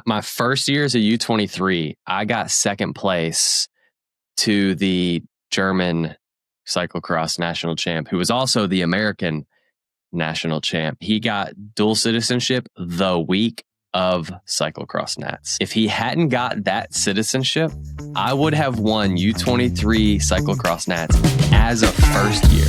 my first year as a U23, I got second place to the German cyclocross national champ, who was also the American national champ. He got dual citizenship the week of cyclocross nats. If he hadn't got that citizenship, I would have won U23 cyclocross nats as a first year.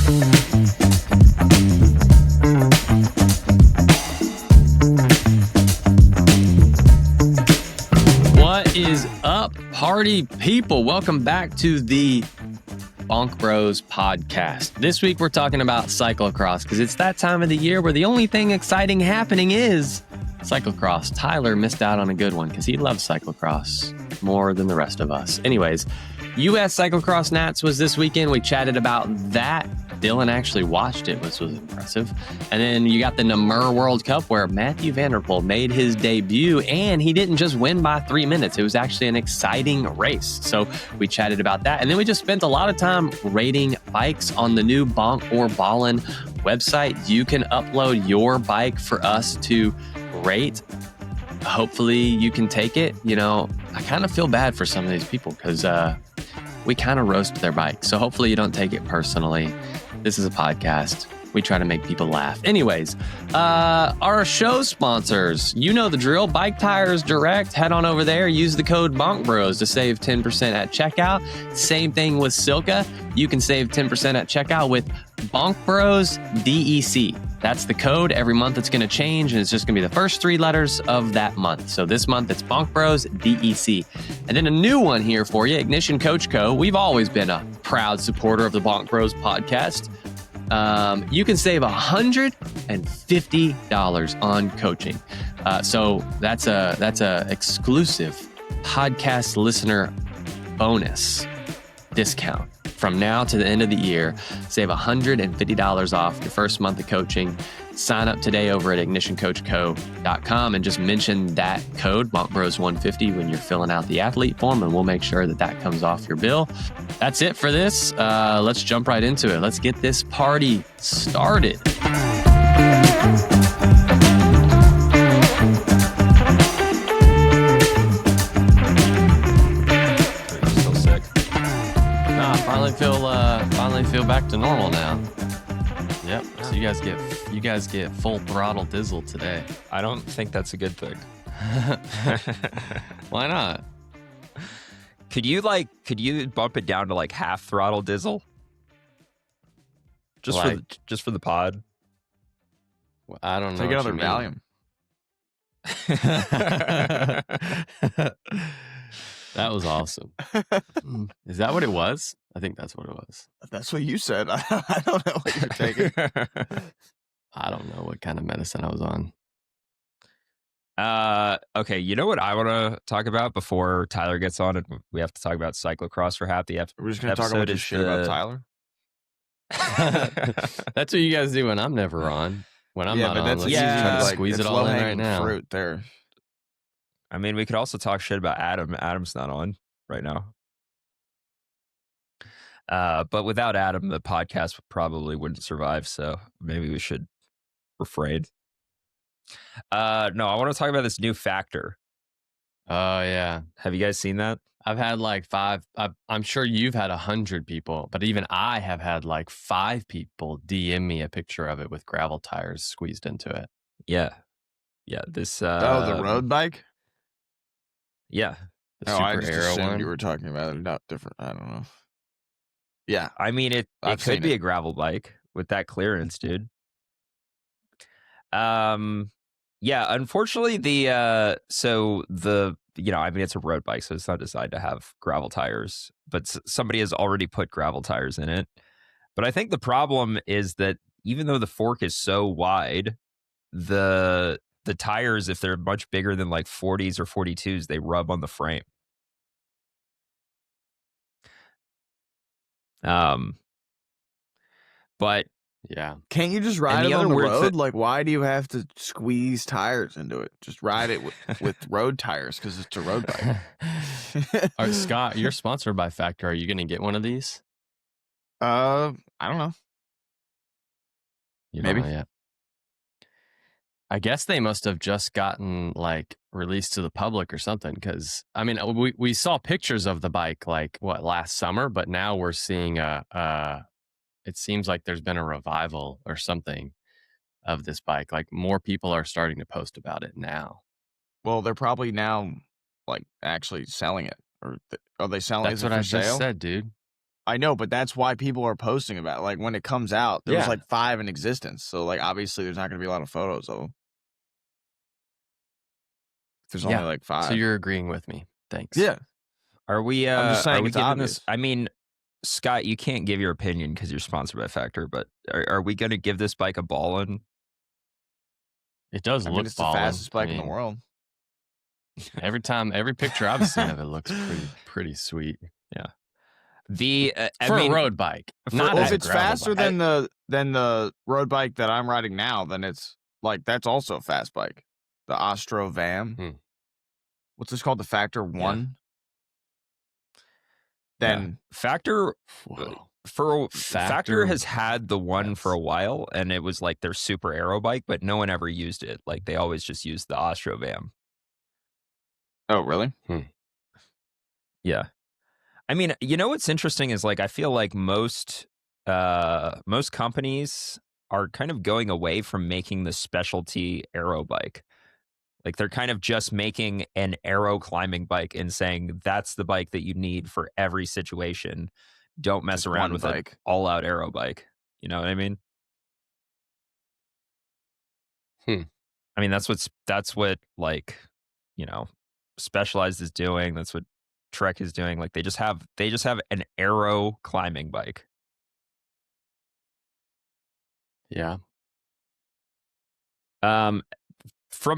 What is up, party people? Welcome back to the Bonk Bros podcast. This week we're talking about cyclocross because it's that time of the year where the only thing exciting happening is cyclocross. Tyler missed out on a good one because he loves cyclocross more than the rest of us. Anyways, U.S. Cyclocross Nats was this weekend. We chatted about that. Dylan actually watched it, which was impressive. And then you got the Namur World Cup where Matthew Vanderpool made his debut, and he didn't just win by 3 minutes. It was actually an exciting race. So we chatted about that. And then we just spent a lot of time rating bikes on the new Bonker Ballin website. You can upload your bike for us to rate. Hopefully you can take it. You know, I kind of feel bad for some of these people because we kind of roast their bike. So hopefully you don't take it personally. This is a podcast. We try to make people laugh. Anyways, our show sponsors, you know the drill. Bike Tires Direct. Head on over there. Use the code BONKBROS to save 10% at checkout. Same thing with SILCA. You can save 10% at checkout with bonkbrosdec. That's the code. Every month it's going to change, and it's just going to be the first 3 letters of that month. So this month it's bonkbrosdec. And then a new one here for you, Ignition Coach Co. We've always been a proud supporter of the Bonk Bros podcast. You can save $150 on coaching. So that's a exclusive podcast listener bonus discount. From now to the end of the year, save $150 off your first month of coaching. Sign up today over at ignitioncoachco.com and just mention that code, BONKBROS150, when you're filling out the athlete form, and we'll make sure that that comes off your bill. That's it for this. Let's jump right into it. Let's get this party started. Finally feel back to normal now. Yep. So you guys get full throttle Dizzle today. I don't think that's a good thing. Why not? Could you bump it down to like half throttle Dizzle? Just for the pod. Well, I don't know. Take another Valium. That was awesome. Is that what it was? I think that's what it was. That's what you said. I don't know what you're taking. I don't know what kind of medicine I was on. Okay, you know what I want to talk about before Tyler gets on, and we have to talk about cyclocross for half the episode. We're just going to talk about this shit about Tyler? That's what you guys do when I'm never on. When I'm not on, let's try to squeeze it all in right now. Fruit there. I mean, we could also talk shit about Adam. Adam's not on right now. But without Adam, the podcast probably wouldn't survive. So maybe we should refrain. No, I want to talk about this new factor. Oh, yeah. Have you guys seen that? I've had like 5. I'm sure you've had 100 people, but even I have had like 5 people DM me a picture of it with gravel tires squeezed into it. Yeah. Yeah. This. The road bike? Yeah. The Super I just Aero assumed one. you were talking about it. Not different. I don't know. Yeah. I mean, it could be a gravel bike with that clearance, dude. Yeah, unfortunately it's a road bike, so it's not designed to have gravel tires, but somebody has already put gravel tires in it. But I think the problem is that even though the fork is so wide, the tires, if they're much bigger than like 40s or 42s, they rub on the frame. But yeah, can't you just ride it on the road? Like, why do you have to squeeze tires into it? Just ride it with road tires because it's a road bike. All right, Scott, you're sponsored by Factor. Are you going to get one of these? I don't know. You Maybe. Don't know yet. I guess they must have just gotten like released to the public or something. Because I mean, we saw pictures of the bike like last summer, but now we're seeing it seems like there's been a revival or something of this bike. Like more people are starting to post about it now. Well, they're probably now like actually selling it, or are they selling? That's Is it what for I sale? just said, dude. I know, but that's why people are posting about it. Like when it comes out, there was Yeah. like 5 in existence. So like obviously there's not going to be a lot of photos of them. There's only like 5. So you're agreeing with me. Thanks. Yeah. Are we? I'm just saying are we it's giving obvious. this? I mean, Scott, you can't give your opinion because you're sponsored by Factor. But are we going to give this bike a ballin? It does I look mean, it's ballin'. the fastest bike in the world. Every picture I've seen of it looks pretty sweet. Yeah. The for a road bike. Well, if it's faster than the road bike that I'm riding now, then it's like that's also a fast bike. The Ostro Vam. What's this called? The Factor 1. Yeah. Then Factor Factor has had the one for a while, and it was like their super aero bike, but no one ever used it. Like they always just used the Ostro Vam. Oh, really? Yeah. I mean, you know what's interesting is like I feel like most companies are kind of going away from making the specialty aero bike. Like they're kind of just making an aero climbing bike and saying that's the bike that you need for every situation. Don't mess Just around one with bike. an all-out aero bike. You know what I mean? I mean that's what like, you know, Specialized is doing. That's what Trek is doing. Like they just have an aero climbing bike. Yeah. From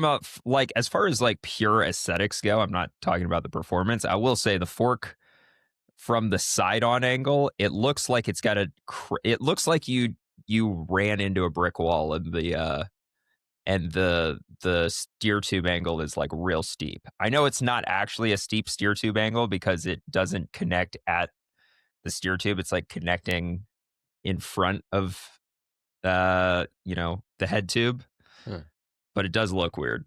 a like as far as like pure aesthetics go, I'm not talking about the performance. I will say the fork from the side on angle, it looks like it's got it looks like you ran into a brick wall, and the steer tube angle is like real steep. I know it's not actually a steep steer tube angle because it doesn't connect at the steer tube. It's like connecting in front of you know, the head tube. But it does look weird.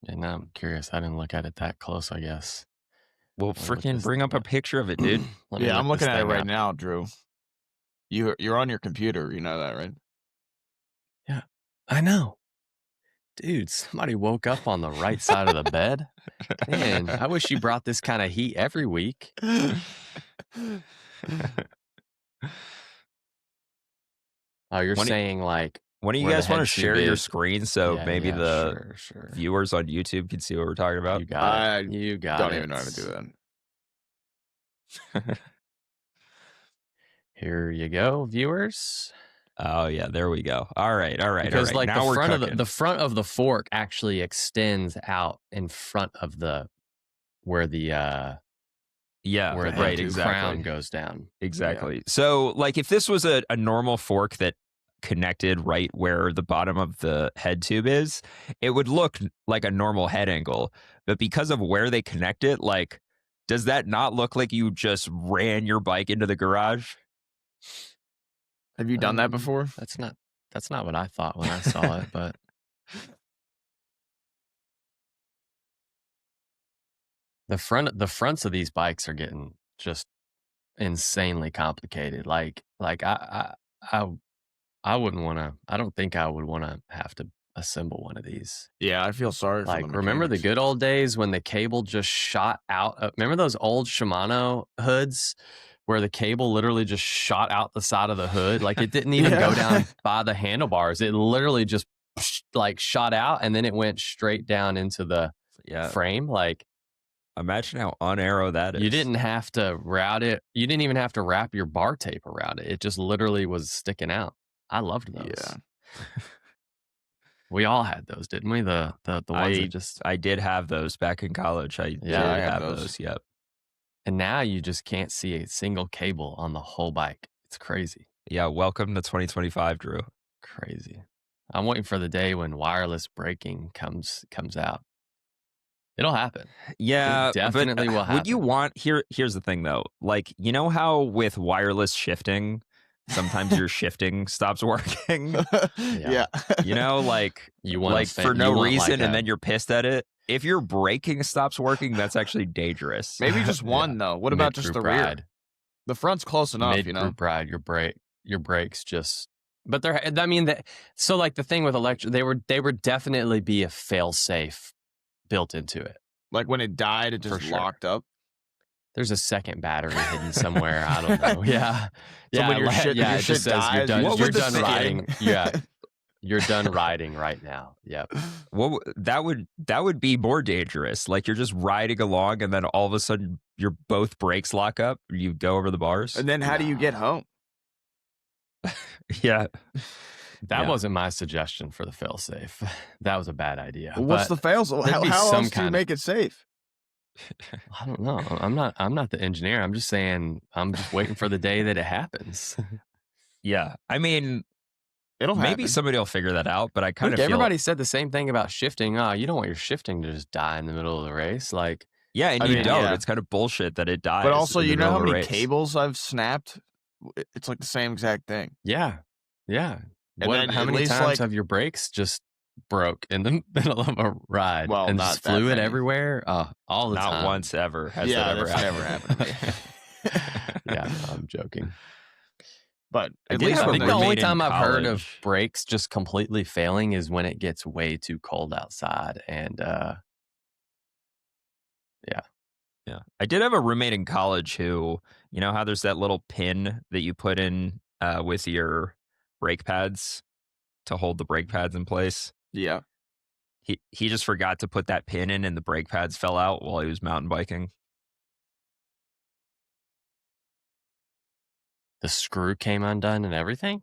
And now I'm curious. I didn't look at it that close, I guess. Well, freaking bring up a picture of it, dude. Yeah, I'm looking at it right now, Drew. You're on your computer. You know that, right? Yeah, I know. Dude, somebody woke up on the right side of the bed. Man, I wish you brought this kind of heat every week. Oh, you're saying like... When do you guys want to share your screen so maybe the sure. viewers on YouTube can see what we're talking about? You got it. You got it. Don't even know how to do that. Here you go, viewers. Oh yeah, there we go. All right. Because like now the front of the fork actually extends out in front of where the crown goes down. Exactly. Yeah. So like if this was a normal fork that connected right where the bottom of the head tube is, it would look like a normal head angle. But because of where they connect it, like, does that not look like you just ran your bike into the garage? Have you done that before? That's not what I thought when I saw it, but the fronts of these bikes are getting just insanely complicated. Like I wouldn't want to. I don't think I would want to have to assemble one of these. Yeah, I feel sorry for them. Remember the good old days when the cable just shot out? Remember those old Shimano hoods where the cable literally just shot out the side of the hood? Like it didn't even go down by the handlebars. It literally just like shot out and then it went straight down into the frame. Like, imagine how unaero that is. You didn't have to route it. You didn't even have to wrap your bar tape around it. It just literally was sticking out. I loved those. Yeah. We all had those, didn't we? The ones that just... I did have those back in college. I have those. Yep. And now you just can't see a single cable on the whole bike. It's crazy. Yeah, welcome to 2025, Drew. Crazy. I'm waiting for the day when wireless braking comes out. It'll happen. Yeah, it definitely will happen. Would you want... Here's the thing, though. Like, you know how with wireless shifting... sometimes your shifting stops working. Yeah. You know, like You want for no reason, and then you're pissed at it. If your braking stops working, that's actually dangerous. Maybe just one though. What about just the rear? The front's close enough, you know. Mid-group ride, your brakes just. But I mean, so like the thing with electric, they were definitely be a fail safe built into it. Like when it died, it just locked up. There's a second battery hidden somewhere. I don't know. Yeah, So when your shit it just says dies, you're done riding. Yeah, you're done riding right now. Yep. Well, that would be more dangerous. Like you're just riding along, and then all of a sudden, your both brakes lock up. You go over the bars, and then how do you get home? Yeah. That wasn't my suggestion for the fail-safe. That was a bad idea. Well, what's the fail? How else do you make it safe? I don't know. I'm not the engineer. I'm just saying I'm just waiting for the day that it happens. Yeah. I mean, maybe happen. Somebody will figure that out, but I kind of feel everybody said the same thing about shifting. Oh, you don't want your shifting to just die in the middle of the race. Like, yeah, and you don't. Yeah. It's kind of bullshit that it dies. But also, you know how many cables I've snapped? It's like the same exact thing. Yeah. Yeah. How many times have your brakes just broke in the middle of a ride? Well, and not just fluid everywhere? All the time. Not once ever. Has that ever happened? Never happened. Yeah, I'm joking. But I think the only time I've heard of brakes just completely failing is when it gets way too cold outside. And yeah. I did have a roommate in college who, you know how there's that little pin that you put in with your brake pads to hold the brake pads in place? Yeah. He just forgot to put that pin in, and the brake pads fell out while he was mountain biking. The screw came undone and everything?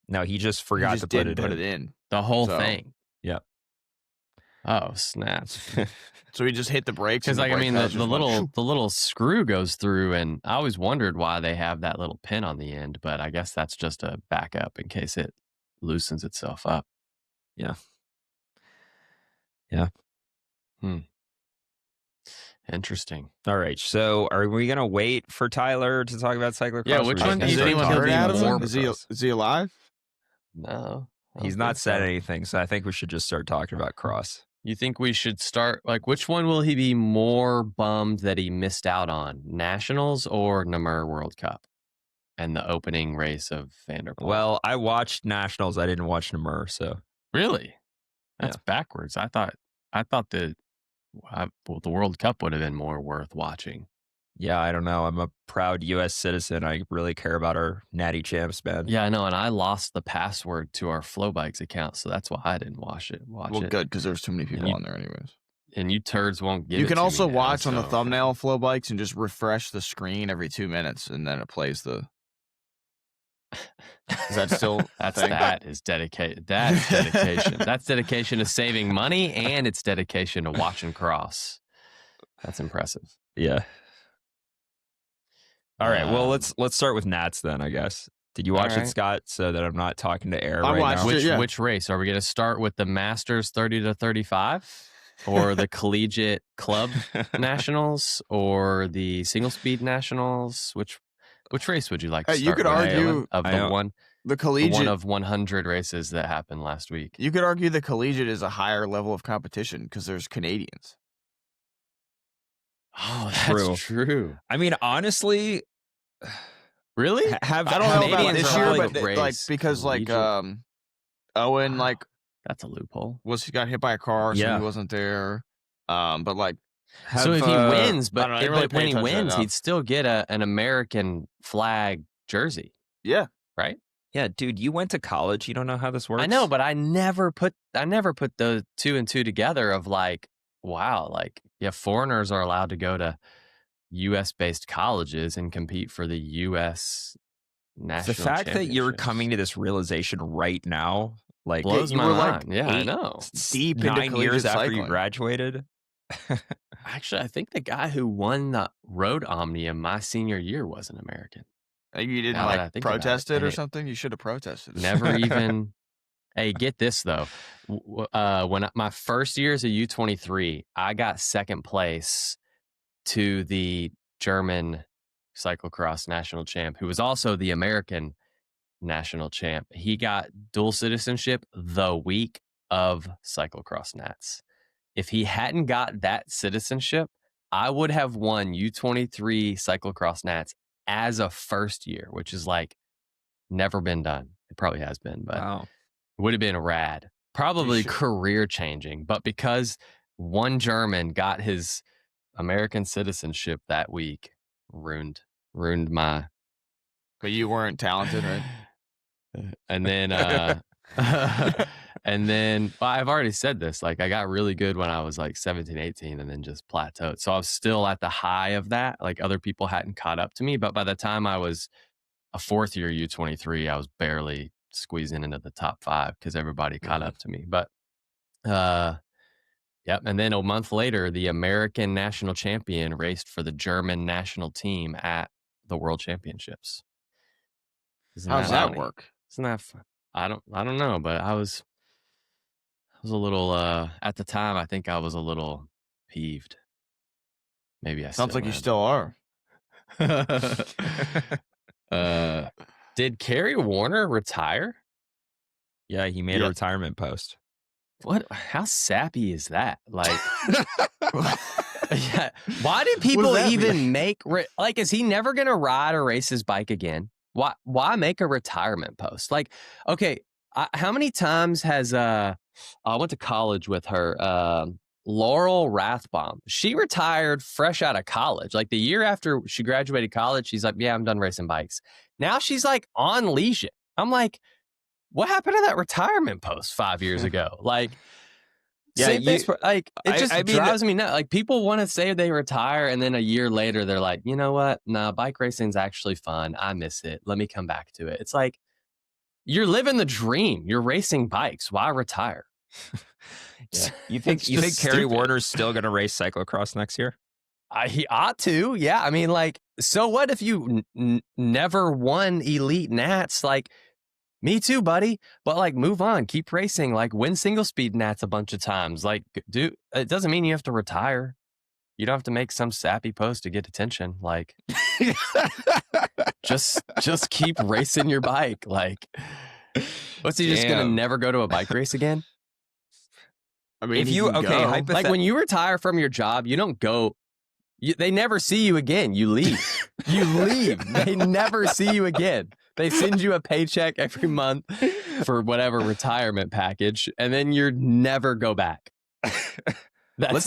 No, he just forgot to put it in. The whole thing. Yeah. Oh, snaps. So he just hit the brakes. Because like, I mean, the little screw goes through, and I always wondered why they have that little pin on the end, but I guess that's just a backup in case it loosens itself up. Yeah. Yeah. Interesting. All right. So are we going to wait for Tyler to talk about cyclocross? Yeah, which one? Has anyone heard out of him? Is he alive? No. He's not said anything, so I think we should just start talking about cross. You think we should start, like, which one will he be more bummed that he missed out on? Nationals or Namur World Cup? And the opening race of Vanderpool? Well, I watched Nationals. I didn't watch Namur, so. Really? That's backwards. I thought the World Cup would have been more worth watching. Yeah, I don't know. I'm a proud U.S. citizen. I really care about our natty champs, man. Yeah, I know. And I lost the password to our Flow Bikes account, so that's why I didn't watch it. Well, good, because there's too many people on there anyways. And you turds won't get it. You can also watch on the thumbnail of Flow Bikes and just refresh the screen every 2 minutes, and then it plays the... Is that still that is dedicated. That's dedication. That's dedication to saving money, and it's dedication to watching cross. That's impressive. Yeah. All right. Well, let's start with Nats then, I guess. Did you watch it, Scott? So that I'm not talking to air right now. Which race are we going to start with? The Masters 30 to 35, or the Collegiate Club Nationals, or the Single Speed Nationals? Which race would you like to start? You could argue of the Collegiate, one of 100 races that happened last week. You could argue the Collegiate is a higher level of competition because there's Canadians. Oh, that's true. I mean, honestly, really? I don't know about this year, but like because like Owen that's a loophole. He got hit by a car, so he wasn't there. But like, so if he wins, but when he wins, he'd still get an American flag jersey. Yeah. Right. Yeah, dude, you went to college. You don't know how this works. I know, but I never put the two and two together of like, wow, like, yeah, foreigners are allowed to go to U.S.-based colleges and compete for the U.S. national The fact that you're coming to this realization right now, like, blows my mind. Like I know. Deep 9 years after you graduated. Actually, I think the guy who won the Road Omnium my senior year was an American. You didn't protest it or something? You should have protested. Never even... Hey, get this, though. When my first year as a U23, I got second place to the German cyclocross national champ, who was also the American national champ. He got dual citizenship the week of Cyclocross Nats. If he hadn't got that citizenship, I would have won U23 Cyclocross Nats as a first year, which is like never been done. It probably has been, but it would have been rad. Probably career changing. But because one German got his American citizenship that week, ruined my. But you weren't talented, right? And then and then well, I've already said this, like I got really good when I was like 17, 18 and then just plateaued. So I was still at the high of that. Like other people hadn't caught up to me, but by the time I was a fourth year U23, I was barely squeezing into the top 5 because everybody caught up to me. But yep. And then a month later, the American national champion raced for the German national team at the World Championships. How does that work? Isn't that fun? I don't know, but I was a little at the time. I think I was a little peeved. Maybe I sounds like am. You still are. Did Kerry Warner retire? Yeah, he made a retirement post. What? How sappy is that? Like, yeah. Why did people even make like? Is he never gonna ride or race his bike again? Why make a retirement post? Like, okay, how many times has I went to college with her, Laurel Rathbaum. She retired fresh out of college. Like the year after she graduated college, she's like, yeah, I'm done racing bikes. Now she's like on Legion. I'm like, what happened to that retirement post 5 years ago? Like, yeah, like it just drives me nuts. Like people want to say they retire, and then a year later they're like, you know what? No, bike racing's actually fun. I miss it. Let me come back to it. It's like you're living the dream. You're racing bikes. Why retire? Yeah. You think Kerry Warner's still going to race cyclocross next year? He ought to. Yeah. I mean, like, so what if you never won elite Nats? Like, me too, buddy. But like, move on, keep racing. Like, win single speed Nats a bunch of times. Like, dude, it doesn't mean you have to retire. You don't have to make some sappy post to get attention. Like, just keep racing your bike. Like, what's he just gonna never go to a bike race again? I mean, if you like when you retire from your job, you don't go. They never see you again. You leave. You leave. They never see you again. They send you a paycheck every month for whatever retirement package, and then you never go back. Let's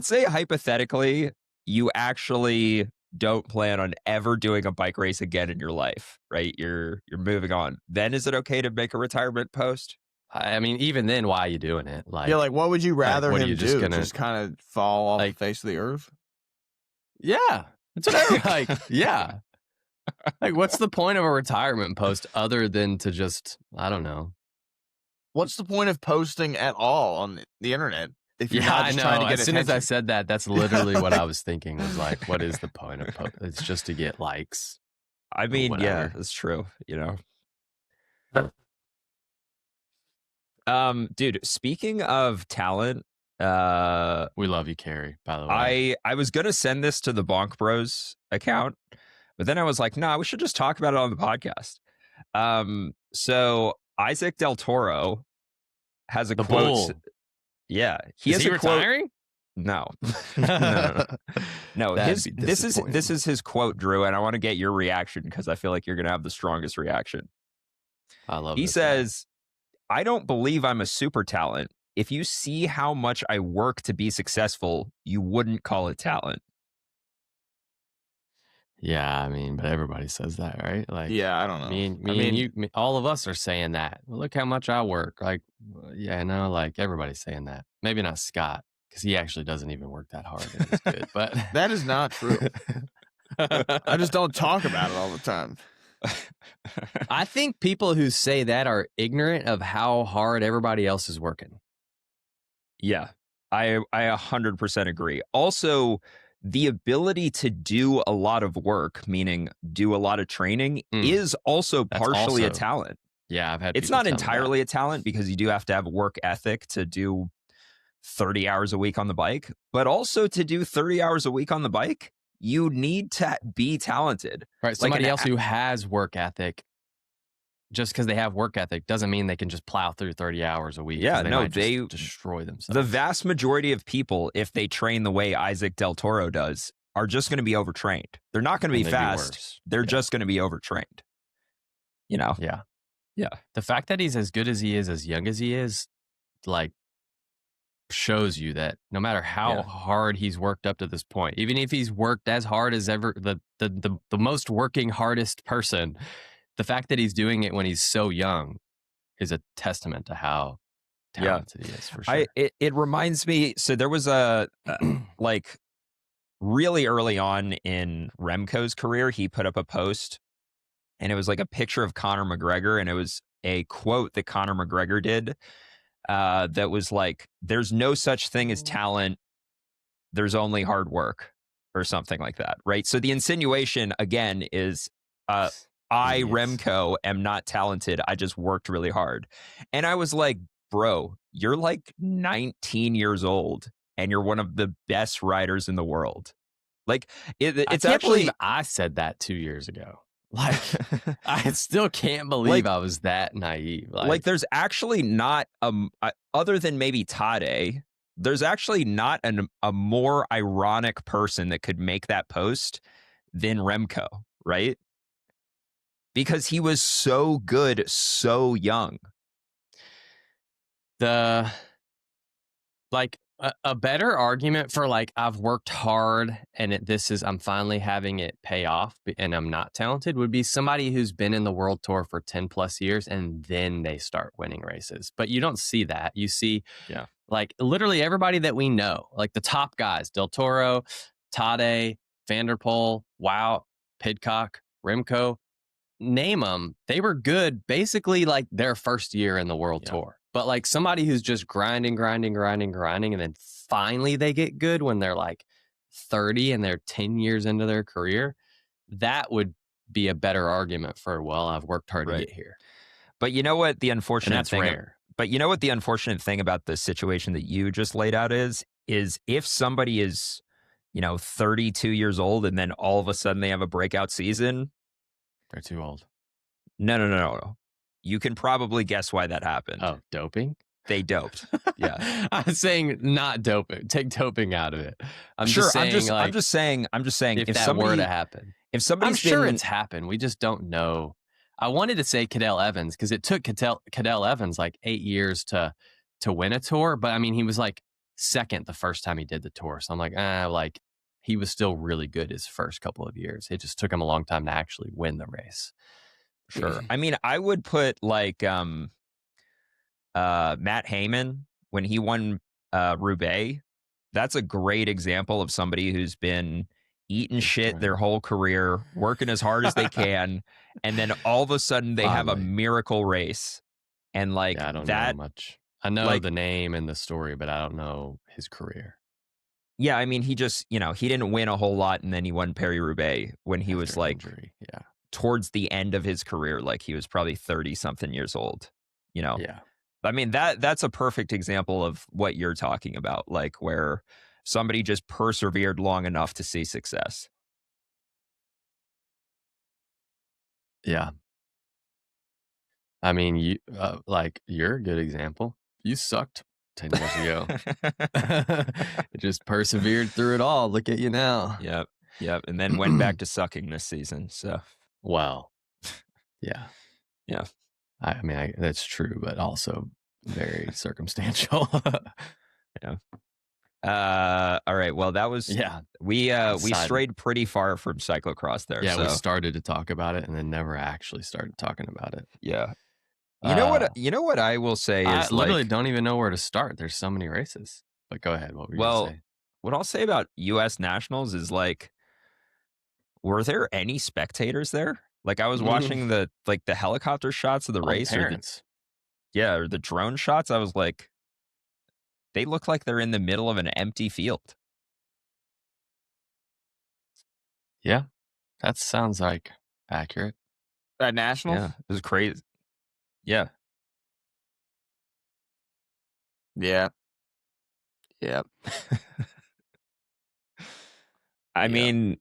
say hypothetically you actually don't plan on ever doing a bike race again in your life, right? You're moving on. Then is it okay to make a retirement post? I mean, even then, why are you doing it? Like, yeah, like what would you rather him do? Just kind of fall off the face of the earth? Yeah, that's what I like. Yeah, like what's the point of a retirement post other than to just, I don't know. What's the point of posting at all on the internet? If you're not just I know. Trying to get as soon attention? as I said that, that's literally what I was thinking. Was like, what is the point of post? It's just to get likes. I mean, yeah, that's true. You know. Dude, speaking of talent, we love you, Kerry, by the way. I was gonna send this to the Bonk Bros account, but then I was like, nah, we should just talk about it on the podcast. So Isaac Del Toro has a quote. Bull. Yeah, is he retiring? No. No. This is his quote, Drew, and I want to get your reaction because I feel like you're gonna have the strongest reaction. I love. He says, "I don't believe I'm a super talent. If you see how much I work to be successful, you wouldn't call it talent." Yeah, I mean, but everybody says that, right? Like, yeah, I don't know. You, all of us are saying that. Look how much I work. Like, yeah, no, like everybody's saying that. Maybe not Scott, because he actually doesn't even work that hard. And it's good, but that is not true. I just don't talk about it all the time. I think people who say that are ignorant of how hard everybody else is working. Yeah, I 100% agree. Also, the ability to do a lot of work, meaning do a lot of training, is also partially a talent. Yeah, I've had. It's not entirely a talent because you do have to have work ethic to do 30 hours a week on the bike, but also to do 30 hours a week on the bike, you need to be talented. Right, somebody else who has work ethic just because they have work ethic doesn't mean they can just plow through 30 hours a week. Yeah, they destroy themselves. The vast majority of people, if they train the way Isaac Del Toro does, are just going to be overtrained. They're not going to be fast. They're just going to be overtrained. You know? Yeah. Yeah. The fact that he's as good as he is, as young as he is, like, shows you that no matter how hard he's worked up to this point, even if he's worked as hard as ever, the most working hardest person, the fact that he's doing it when he's so young is a testament to how talented he is, for sure. It reminds me, so there was a like really early on in Remco's career, he put up a post and it was like a picture of Conor McGregor, and it was a quote that Conor McGregor did that was like, there's no such thing as talent, there's only hard work, or something like that, right? So the insinuation again is I, Remco, am not talented, I just worked really hard. And I was like, bro, you're like 19 years old and you're one of the best riders in the world. Like, it's actually, I said that 2 years ago. Like, I still can't believe I was that naive. Like there's actually not, other than maybe Tade, there's actually not a more ironic person that could make that post than Remco, right? Because he was so good, so young. A better argument for like, I've worked hard and I'm finally having it pay off and I'm not talented, would be somebody who's been in the world tour for 10 plus years and then they start winning races. But you don't see that. You see like literally everybody that we know, like the top guys, Del Toro, Tade, Vanderpool, Wout, Pidcock, Remco, name them. They were good basically like their first year in the world tour. But like somebody who's just grinding, and then finally they get good when they're like 30 and they're 10 years into their career, that would be a better argument for, well, I've worked hard to get here. But you know what the unfortunate thing, rare. But you know what the unfortunate thing about the situation that you just laid out is if somebody is, 32 years old and then all of a sudden they have a breakout season, they're too old. No. You can probably guess why that happened. Oh, doping? They doped. Yeah. I'm saying not doping. Take doping out of it. I'm just saying if that somebody were to happen. If somebody's I'm sure it's happened. We just don't know. I wanted to say Cadel Evans because it took Cadel Evans like 8 years to win a tour. But I mean, he was like second the first time he did the tour. So I'm like, he was still really good his first couple of years. It just took him a long time to actually win the race. Sure. I mean, I would put like Matt Heyman when he won Roubaix. That's a great example of somebody who's been eating shit their whole career, working as hard as they can, and then all of a sudden they have a miracle race. And like I don't know much. I know the name and the story, but I don't know his career. Yeah, I mean, he just, he didn't win a whole lot, and then he won Paris-Roubaix when he was like towards the end of his career, like he was probably 30-something years old, Yeah. I mean, that's a perfect example of what you're talking about, like where somebody just persevered long enough to see success. Yeah. I mean, you're a good example. You sucked 10 years ago. Just persevered through it all. Look at you now. Yep. And then went back to sucking this season. So, wow. Yeah. Yeah. I mean, that's true, but also very circumstantial. Yeah. All right. Well, that was we strayed pretty far from cyclocross there. Yeah, so. We started to talk about it and then never actually started talking about it. Yeah. You know what I will say is I literally don't even know where to start. There's so many races. But go ahead. What were you going to say? What I'll say about US Nationals is like, were there any spectators there? Like I was watching the helicopter shots of the race or the drone shots. I was like, they look like they're in the middle of an empty field. Yeah, that sounds like accurate. At Nationals? Yeah, it was crazy. Yeah. Yeah. I mean,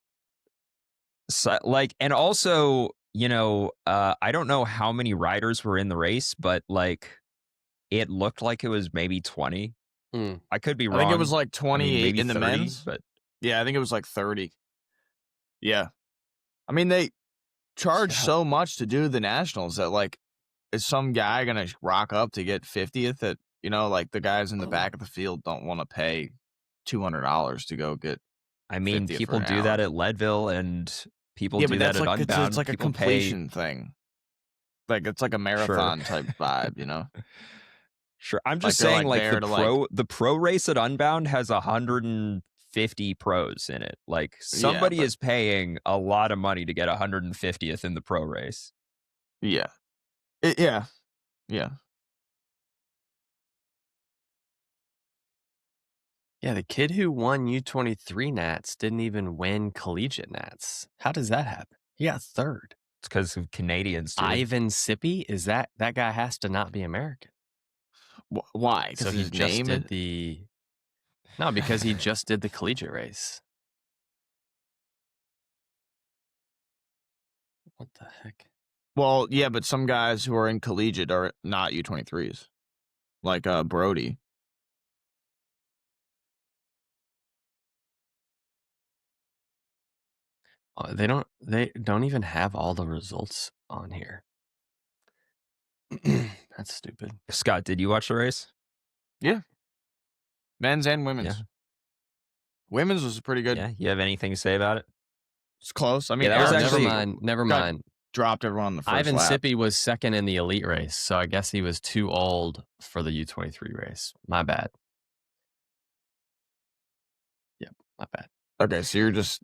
so, and also I don't know how many riders were in the race, but like it looked like it was maybe 20. I could be wrong. I think it was like 28 maybe in the 30, men's. but yeah, I think it was like 30. Yeah. I mean, they charge so much to do the nationals that like, is some guy going to rock up to get 50th that, like the guys in the back of the field don't want to pay $200 to go get. I mean, people do that at Leadville and people do that at Unbound. It's like a completion thing. Like it's like a marathon type vibe, Sure. I'm just saying like the pro race at Unbound has 150 pros in it. Like somebody is paying a lot of money to get 150th in the pro race. Yeah. Yeah. Yeah, the kid who won U23 Nats didn't even win Collegiate Nats. How does that happen? He got third. It's because of Canadians, dude. Ivan Sippy? Is that guy has to not be American? Why? So he just did No, because he just did the collegiate race. What the heck? Well, yeah, but some guys who are in collegiate are not U23s. Like Brody. They don't even have all the results on here. That's stupid. Scott, did you watch the race? Yeah. Men's and women's. Yeah. Women's was pretty good. Yeah. You have anything to say about it? It's close. I mean, that was actually never mind. Dropped everyone on the first Ivan lap. Sippy was second in the elite race, so I guess he was too old for the U23 race. My bad. Yep, my bad. Okay, so you're just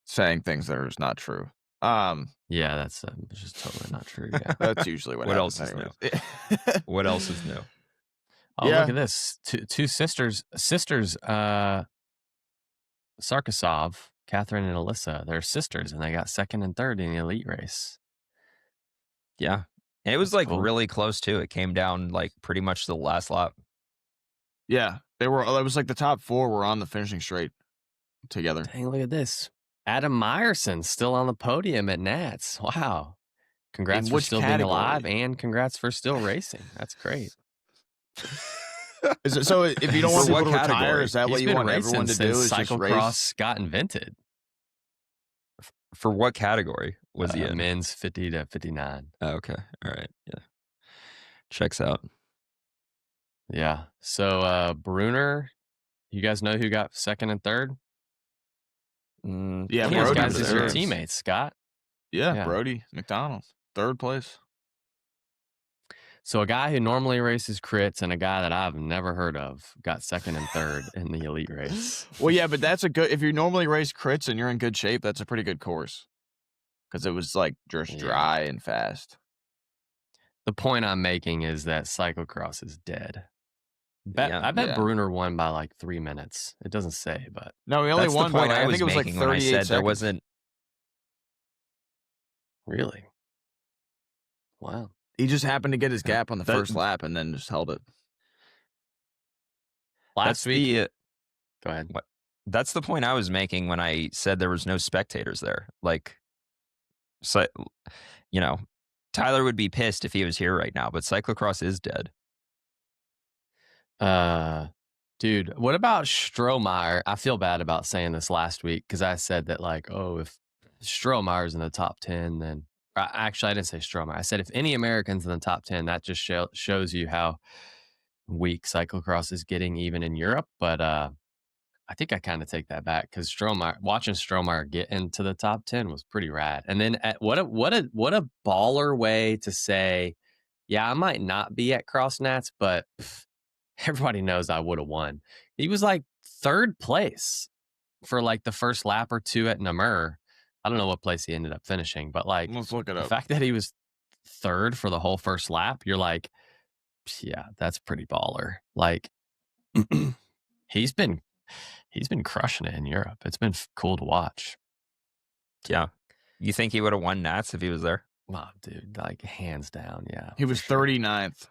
saying things that are just not true. Yeah, that's just totally not true. Yeah, that's usually what else is new? What else is new? Oh, look at this. Two sisters, Sarkisov, Catherine and Alyssa. They're sisters, and they got second and third in the elite race. Yeah, and it was like really close too. It came down like pretty much the last lap. Yeah, they were. It was like the top four were on the finishing straight together. Dang, look at this. Adam Meyerson still on the podium at Nats. Wow. Congrats for still being alive, and congrats for still racing. That's great. Is it so? If you don't want people to retire, is that what you want everyone to do? Is Cyclocross got invented. For what category was he in? Men's 50 to 59. Oh, okay. All right. Yeah. Checks out. Yeah. So Bruner, you guys know who got second and third? Yeah, Brody guys is your teammates, Scott. Yeah, Brody McDonald, third place. So a guy who normally races crits and a guy that I've never heard of got second and third in the elite race. Well, yeah, but that's a good. If you normally race crits and you're in good shape, that's a pretty good course because it was like just dry and fast. The point I'm making is that cyclocross is dead. I bet Bruner won by like 3 minutes. It doesn't say, but no, he only won by. I think it was like 38 when I said seconds. There wasn't really. Wow. He just happened to get his gap on the first lap and then just held it. Last week. Go ahead. That's the point I was making when I said there was no spectators there. Like, so, Tyler would be pissed if he was here right now, but cyclocross is dead. Dude, what about Stroumayer? I feel bad about saying this last week because I said that like, if Stroumeyer's in the top 10, then actually I didn't say Stroumayer. I said if any Americans in the top 10, that just shows you how weak cyclocross is getting even in Europe. But I think I kind of take that back because watching Stroumayer get into the top 10 was pretty rad. And then what a baller way to say, yeah, I might not be at Cross Nats, but everybody knows I would have won. He was like third place for like the first lap or two at Namur. I don't know what place he ended up finishing, but like, let's look it up. The fact that he was third for the whole first lap, you're like, yeah, that's pretty baller. Like, he's been crushing it in Europe. It's been cool to watch. Yeah. You think he would have won Nats if he was there? Wow, dude, like hands down. Yeah. He was 39th.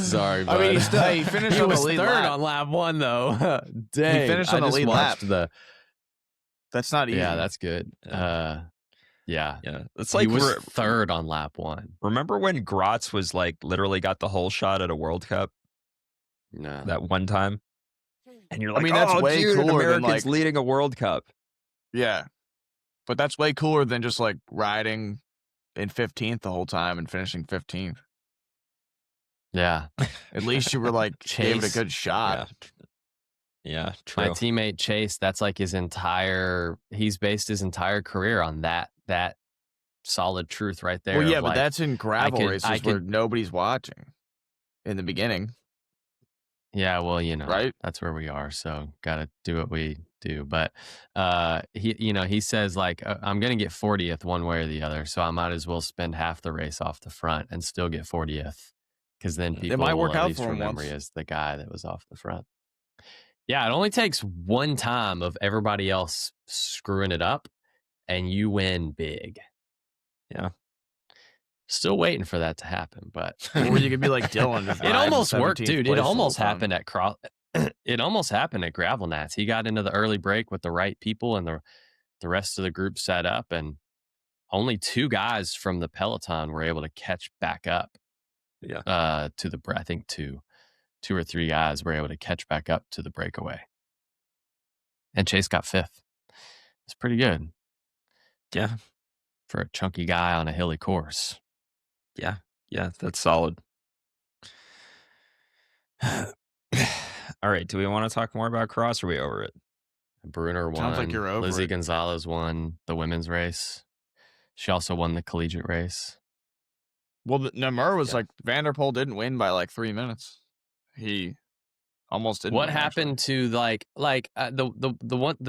Sorry, bud. I mean, he finished he on was the lead third lap. on lap 1, though. Dang, He finished on the lead lap. That's not easy. Yeah, that's good. Yeah. Yeah. It's He like was third on lap 1. Remember when Gratz was like literally got the whole shot at a World Cup? No. That one time? And you're like, I mean, that's way dude, cooler Americans than like leading a World Cup. Yeah. But that's way cooler than just like riding in 15th the whole time and finishing 15th. Yeah. At least you were like gave it a good shot. Yeah, true. My teammate Chase, that's like he's based his entire career on that solid truth right there. Well, yeah, but that's in gravel races where nobody's watching in the beginning. Yeah, well, right? That's where we are. So got to do what we do. But he says like, I'm going to get 40th one way or the other. So I might as well spend half the race off the front and still get 40th. Because then people might work will at out least for him remember once. you as the guy that was off the front. Yeah, it only takes one time of everybody else screwing it up and you win big. Yeah. Still waiting for that to happen, but or you could be like Dillman. It almost worked, dude. It almost happened at It almost happened at Gravel Nats. He got into the early break with the right people, and the rest of the group set up, and only 2 guys from the peloton were able to catch back up. Yeah. I think 2 or 3 guys were able to catch back up to the breakaway, and Chase got 5th. It's pretty good. Yeah, for a chunky guy on a hilly course. Yeah, that's solid. All right, do we want to talk more about cross, or are we over it? Bruner won. Sounds like you're over Lizzie it. Gonzalez won the women's race. She also won the collegiate race. Well, Namur was like, Vanderpool didn't win by like 3 minutes. He almost didn't. What happened to the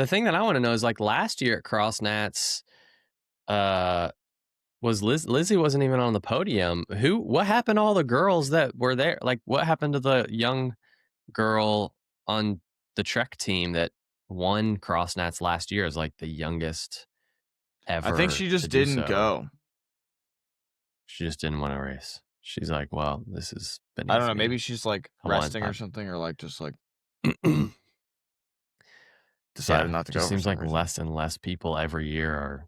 thing that I want to know is like last year at Cross Nats, was Lizzie wasn't even on the podium. What happened to all the girls that were there? Like, what happened to the young girl on the Trek team that won Cross Nats last year as like the youngest ever? I think she just didn't go. She just didn't want to race. She's like, well, this is beneath I don't know. me. Maybe she's like resting or something, or like just like decided not to go. It seems like less and less people every year are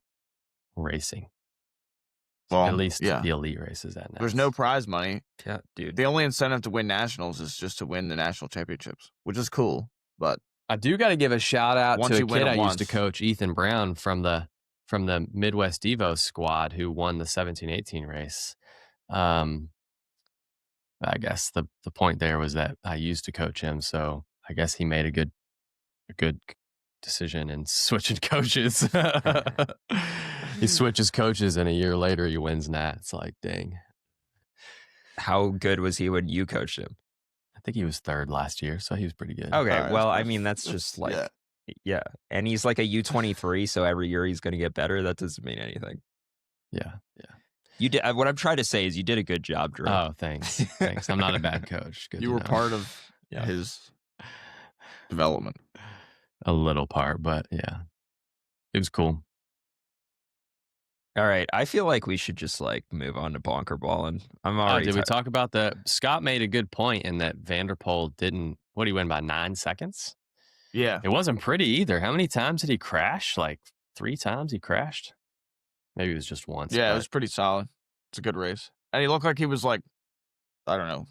racing. Well, at least the elite races at Nats. There's no prize money. Yeah, dude. The only incentive to win nationals is just to win the national championships, which is cool. But I do got to give a shout out to a kid I used to once. coach, Ethan Brown from the Midwest Evo squad, who won the 17-18 race. I guess the point there was that I used to coach him, so I guess he made a good decision in switching coaches. He switches coaches, and a year later he wins Nats. Like, dang. How good was he when you coached him? I think he was 3rd last year, so he was pretty good. Okay, well, I mean, that's just like, yeah. And he's like a U23, so every year he's going to get better. That doesn't mean anything. Yeah. You did. What I'm trying to say is you did a good job, Drew. Oh, thanks. I'm not a bad coach. Good you were part of his development. A little part, but yeah, it was cool. All right, I feel like we should just like move on to Bonker Ballin. I'm already. Did we talk about Scott made a good point in that Vanderpool didn't. What did he win by 9 seconds? Yeah, it wasn't pretty either. How many times did he crash? Like 3 times he crashed. Maybe it was just once. Yeah, it was pretty solid. It's a good race, and he looked like he was like, I don't know.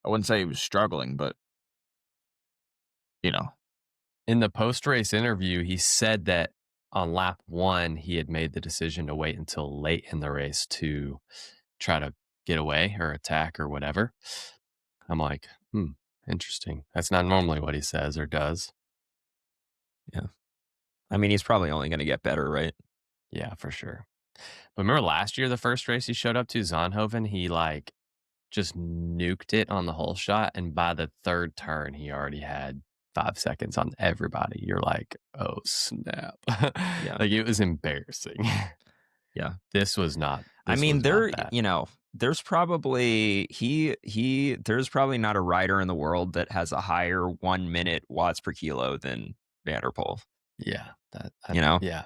I wouldn't say he was struggling, but in the post-race interview, he said that on lap 1, he had made the decision to wait until late in the race to try to get away or attack or whatever. I'm like, interesting. That's not normally what he says or does. Yeah. I mean, he's probably only going to get better, right? Yeah, for sure. But remember last year, the first race he showed up to, Zonhoven, he like just nuked it on the whole shot. And by the 3rd turn, he already had 5 seconds on everybody. You're like, oh snap. Yeah. Like it was embarrassing. Yeah. This was not. I mean, there's probably there's probably not a rider in the world that has a higher 1 minute watts per kilo than Vanderpool. Yeah. Yeah,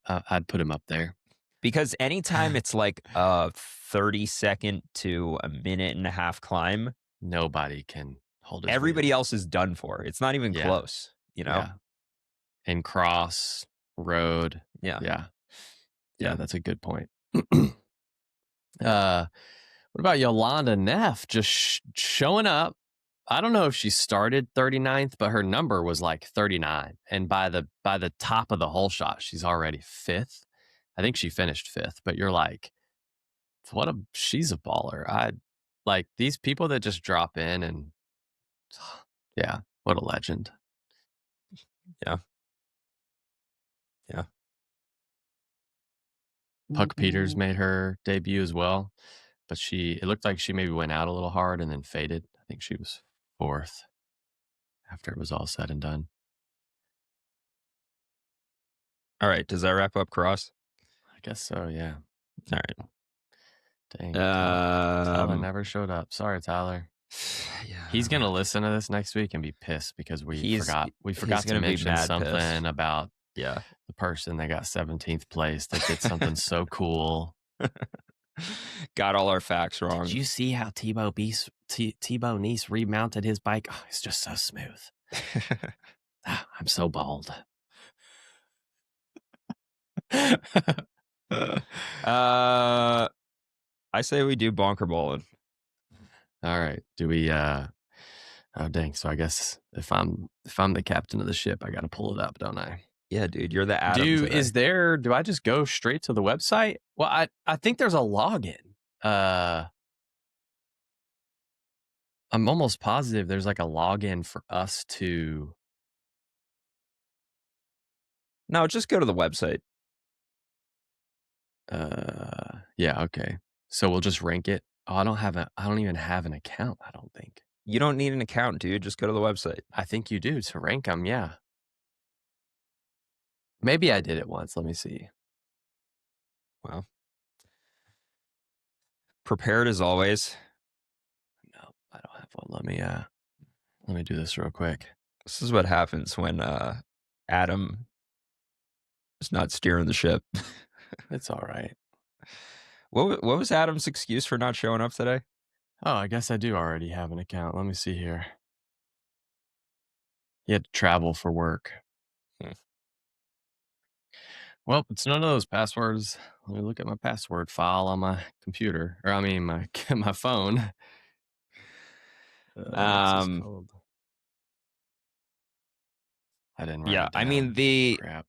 I'd put him up there. Because anytime it's like a 30-second to a minute and a half climb, nobody can hold his everybody lead. else is done for. It's not even close, you know? Yeah. And cross, road. Yeah. Yeah, that's a good point. What about Yolanda Neff just showing up? I don't know if she started 39th, but her number was like 39. And by the top of the whole shot, she's already 5th. I think she finished 5th, but you're like, she's a baller. I like these people that just drop in and yeah, what a legend. Yeah. Puck Peters made her debut as well, but it looked like she maybe went out a little hard and then faded. I think she was 4th after it was all said and done. All right. Does that wrap up cross? I guess so, yeah. All right. Dang. Tyler never showed up. Sorry, Tyler. Yeah. He's going to listen to this next week and be pissed because we forgot to mention something about the person that got 17th place that did something so cool. Got all our facts wrong. Did you see how Tebow Nice remounted his bike? Oh, it's just so smooth. I'm so bald. I say we do Bonker Ballin. All right. Do we oh dang. So I guess if I'm the captain of the ship, I gotta pull it up, don't I? Yeah, dude. You're the Adam today. Do I just go straight to the website? Well, I think there's a login. I'm almost positive there's like a login for us to. No, just go to the website. Yeah, okay. So we'll just rank it. Oh, I don't even have an account, I don't think. You don't need an account, dude. Just go to the website. I think you do to rank them, yeah. Maybe I did it once. Let me see. Well, prepared as always. No, I don't have one. Let me do this real quick. This is what happens when Adam is not steering the ship. It's all right. What was Adam's excuse for not showing up today? Oh, I guess I do already have an account. Let me see here. He had to travel for work. Well, it's none of those passwords. Let me look at my password file on my computer, or I mean my phone. I didn't write it down. I mean the Crap.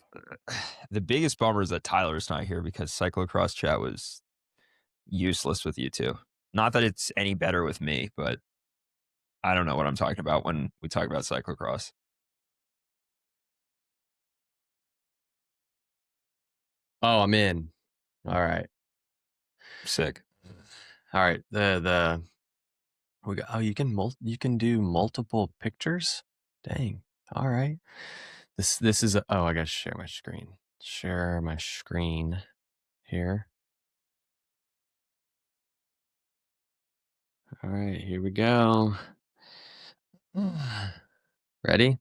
The biggest bummer is that Tyler's not here because Cyclocross chat was useless with you two. Not that it's any better with me, but I don't know what I'm talking about when we talk about Cyclocross. Oh, I'm in. All right. Sick. All right. We got, you can do multiple pictures. Dang. All right. This is I gotta share my screen. Share my screen here. All right, here we go. Ready?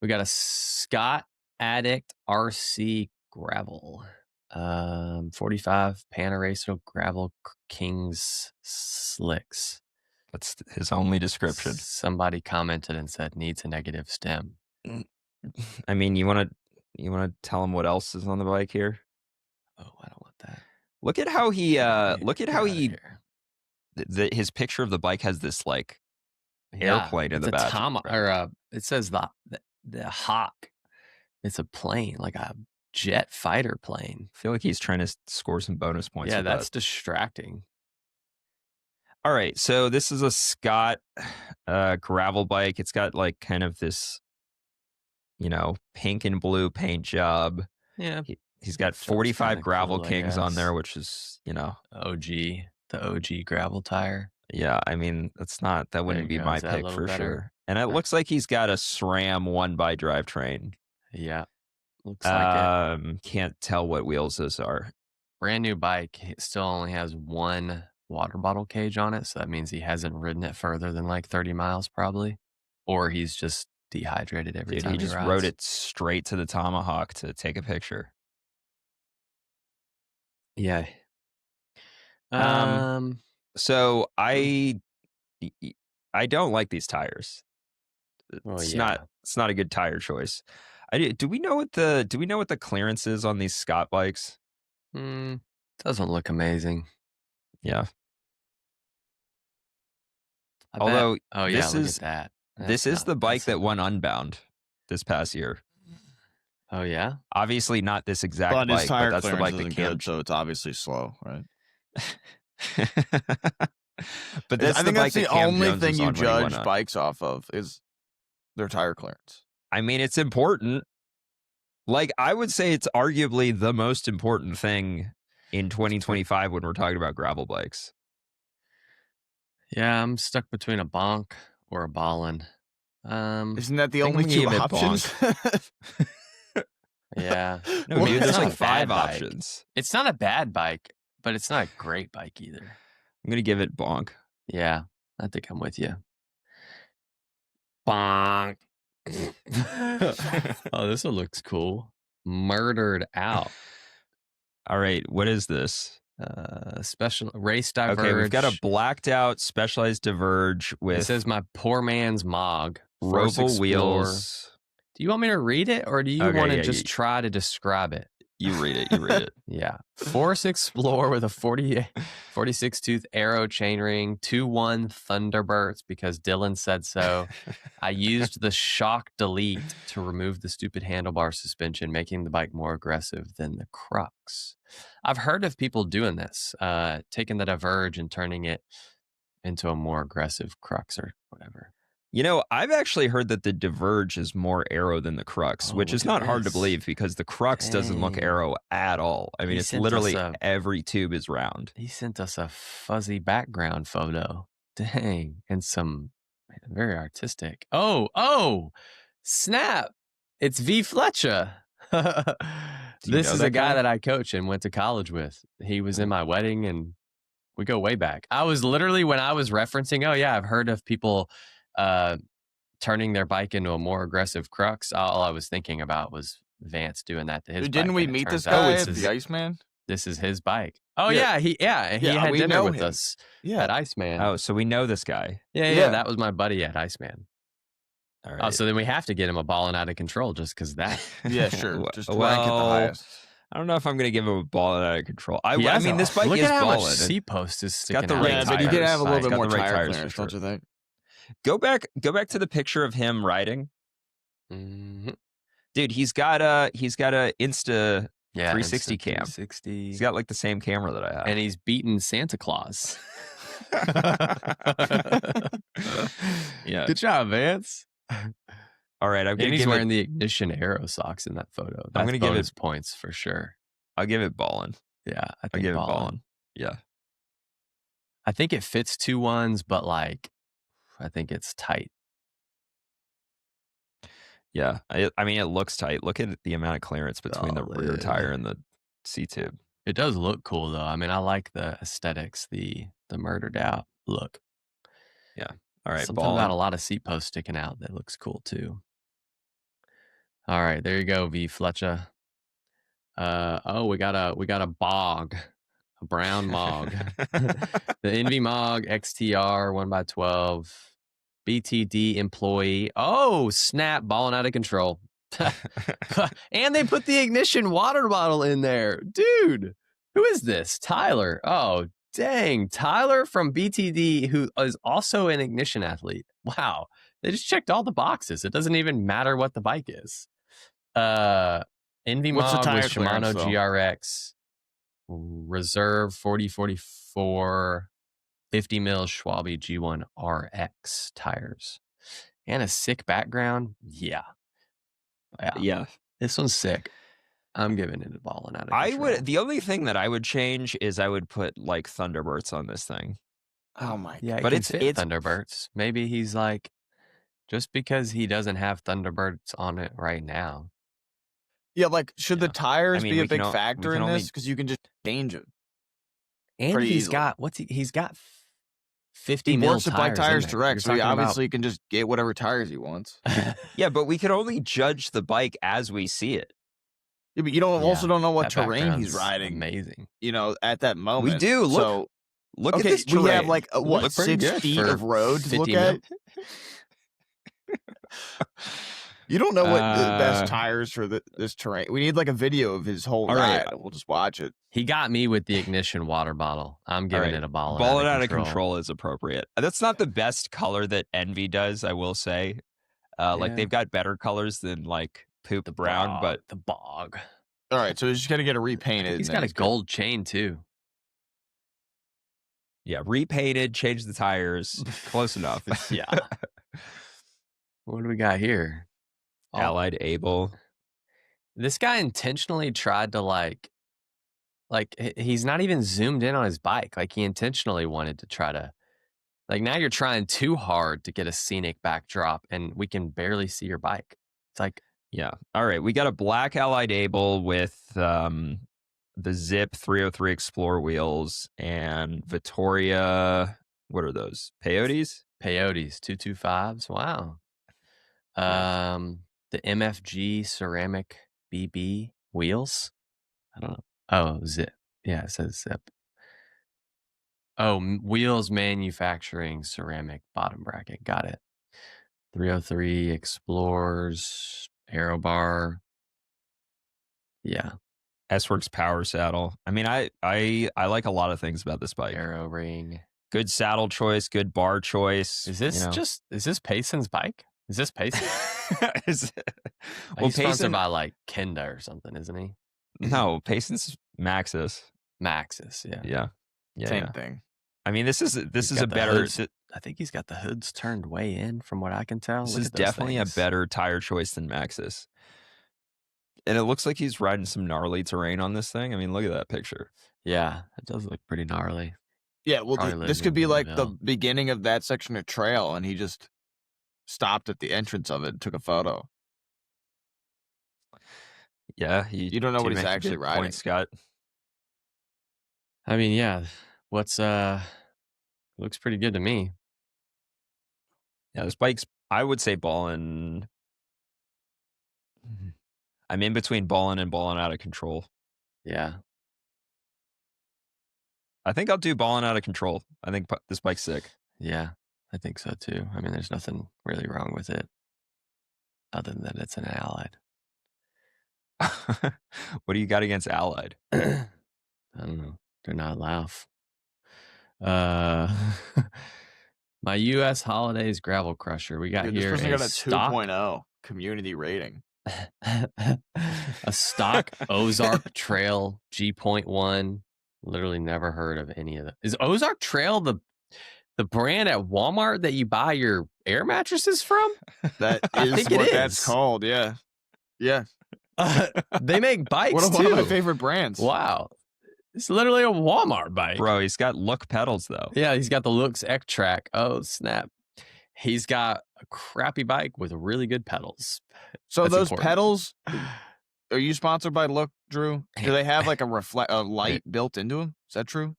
We got a Scott Addict RC gravel. 45 Panaracer gravel Kings slicks. That's his only description. Somebody commented and said needs a negative stem. I mean, you want to tell him what else is on the bike here? Oh, I don't want that. Look at how he his picture of the bike has this like airplane in the back. It says the Hawk. It's a plane, like a jet fighter plane. I feel like he's trying to score some bonus points. Yeah, that's distracting. All right, so this is a Scott gravel bike. It's got like kind of this, pink and blue paint job. Yeah, he's got 45 gravel cool, Kings on there, which is the OG gravel tire. Yeah, I mean that wouldn't be my pick for sure. And it looks like he's got a SRAM 1x drivetrain. Yeah, looks like it. Can't tell what wheels those are. Brand new bike. It still only has one water bottle cage on it, so that means he hasn't ridden it further than like 30 miles probably, or he's just dehydrated every time he just rides. rode it straight to the Tomahawk to take a picture. Yeah. So I don't like these tires. It's not a good tire choice. Do we know what the clearance is on these Scott bikes? Doesn't look amazing. Yeah. Although look at that. This is the bike that won Unbound this past year. Oh yeah. Obviously not this exact bike, but that's the bike that Cam. So it's obviously slow, right? But that's I think that's the only thing you judge bike. bikes off of is their tire clearance. I mean, it's important. Like, I would say it's arguably the most important thing in 2025 when we're talking about gravel bikes. Yeah, I'm stuck between a Bonk or a Ballin. Isn't that the only two options? Yeah. No, dude, there's like 5 options. It's not a bad bike, but it's not a great bike either. I'm going to give it Bonk. Yeah, I think I'm with you. Bonk. Oh, this one looks cool. Murdered out. All right, what is this? Special race Diverge. Okay, we've got a blacked out specialized Diverge with. It says my poor man's MOG. Roval wheels. Do you want me to read it, or do you want to just try to describe it? You read it. Yeah. Force Explorer with a 46 tooth arrow chainring, 2-1 Thunderbirds because Dylan said so. I used the shock delete to remove the stupid handlebar suspension, making the bike more aggressive than the Crux. I've heard of people doing this, taking the Diverge and turning it into a more aggressive Crux or whatever. You know, I've actually heard that the Diverge is more aero than the Crux, which is not hard to believe because the Crux doesn't look aero at all. I mean, it's literally every tube is round. He sent us a fuzzy background photo. Dang. And some very artistic. Oh, snap. It's V. Fletcher. This is a guy that I coach and went to college with. He was in my wedding and we go way back. I was literally, when I was referencing, I've heard of people turning their bike into a more aggressive Crux. All I was thinking about was Vance doing that to his bike. Didn't we meet this guy at the Iceman? This is his bike. Oh yeah, he had dinner with us at Iceman. Oh, so we know this guy. Yeah, that was my buddy at Iceman. All right. Oh, so then we have to get him a Ballin' out of control just because that. Yeah, sure. Just rank it the highest. I don't know if I'm going to give him a Ballin' out of control. I mean, this bike is Look at how much Ballin'. seat post is sticking got the out. right but you can have a little bit more tire clearance, don't you think? Go back to the picture of him riding. Mm-hmm. Dude, he's got a Insta 360 Insta cam. 360. He's got like the same camera that I have. And he's beaten Santa Claus. Yeah. Good job, Vance. All right, I'm he's wearing the ignition arrow socks in that photo. That's I'm going to give it points for sure. I'll give it Ballin'. Yeah, I'll give it Ballin'. Yeah. I think it fits 2-1s, but like, I think it's tight. Yeah, I mean, it looks tight. Look at the amount of clearance between the rear tire and the C-tube. It does look cool, though. I mean, I like the aesthetics, the murdered out look. Yeah. All right, something about a lot of seat posts sticking out that looks cool, too. All right, there you go, V. Fletcher. We got a BOG. A brown MOG. The Enve MOG XTR 1x12 BTD employee. Oh, snap, balling out of control. And they put the ignition water bottle in there. Dude, who is this? Tyler. Oh, dang. Tyler from BTD, who is also an ignition athlete. Wow. They just checked all the boxes. It doesn't even matter what the bike is. Enve MOG with Shimano GRX. Reserve 4044 50 mil Schwalbe G1 RX tires and a sick background. Yeah. This one's sick. I'm giving it a Ballin' out of control. The only thing that I would change is I would put like Thunderbirds on this thing. Oh my god. Yeah, but it's Thunderbirds. Maybe he's like, just because he doesn't have Thunderbirds on it right now. Yeah, like, should the tires be a big factor in this? Because you can just change it. And he's got 50 mil tires. He buy tires direct, so he obviously can just get whatever tires he wants. Yeah, but we can only judge the bike as we see it. Yeah, but you also don't know what that terrain he's background's riding. Amazing. At that moment. We do. So, look at this terrain. We have like Look pretty 6 good feet for of road to 50 look at. You don't know what the best tires for this terrain. We need like a video of his whole ride. We'll just watch it. He got me with the ignition water bottle. I'm giving it a ball. Ballin' out of control is appropriate. That's not the best color that Enve does, I will say. Like they've got better colors than like poop brown, but the bog. All right, so he's just gonna get it repainted. He's got a gold chain too. Yeah, repainted, change the tires. Close enough. Yeah. What do we got here? Allied Able. This guy intentionally tried to like he's not even zoomed in on his bike. Like he intentionally wanted to try to now you're trying too hard to get a scenic backdrop and we can barely see your bike. It's like, yeah. All right. We got a black Allied Able with the Zip 303 Explore wheels and Vittoria. What are those? Peyotes? Peyotes 225s. Wow. The MFG ceramic BB wheels. I don't know. Oh, Zip. Yeah, it says Zip. Oh, wheels manufacturing ceramic bottom bracket. Got it. 303 Explorers Aero Bar. Yeah. S-Works Power Saddle. I mean, I like a lot of things about this bike. Aero Ring. Good saddle choice. Good bar choice. Is this is this Payson's bike? Is this Payson? He's sponsored by like Kenda or something, isn't he? No, Payson's Maxxis. Maxxis, yeah. Same thing. I mean, this is a better. I think he's got the hoods turned way in, from what I can tell. This is definitely a better tire choice than Maxxis. And it looks like he's riding some gnarly terrain on this thing. I mean, look at that picture. Yeah, it does look pretty gnarly. Yeah, well, this could be like the beginning of that section of trail, and he just stopped at the entrance of it and took a photo. Yeah, you don't know what he's actually riding, Scott. I mean, yeah, looks pretty good to me. Yeah, this bike's, I would say, ballin'. I'm in between ballin' and ballin' out of control. Yeah. I think I'll do ballin' out of control. I think this bike's sick. Yeah, I think so too. I mean, there's nothing really wrong with it other than that it's an Allied. What do you got against Allied? I don't know. They're not laugh. My U.S. Holidays Gravel Crusher. We got here this person got a stock 2.0 community rating. A stock Ozark Trail G.1. Literally never heard of any of that. Is Ozark Trail the brand at Walmart that you buy your air mattresses from? That is what that's called. Yeah. Yeah. They make bikes one too. One of my favorite brands. Wow. It's literally a Walmart bike. Bro, he's got Look pedals though. Yeah, he's got the Looks X-Track. Oh, snap. He's got a crappy bike with really good pedals. So that's those pedals, are you sponsored by Look, Drew? Do they have like a light built into them? Is that true?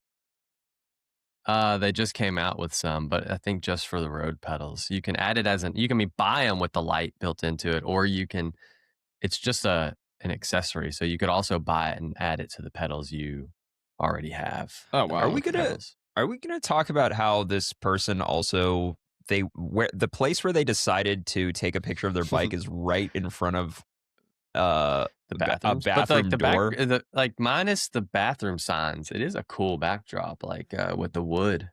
They just came out with some, but I think just for the road pedals. You can add it you can buy them with the light built into it, or you can, it's just an accessory. So you could also buy it and add it to the pedals you already have. Oh, wow. Are we gonna talk about how this person also, the place where they decided to take a picture of their bike is right in front of the bathrooms. A bathroom door? Minus the bathroom signs, it is a cool backdrop, with the wood.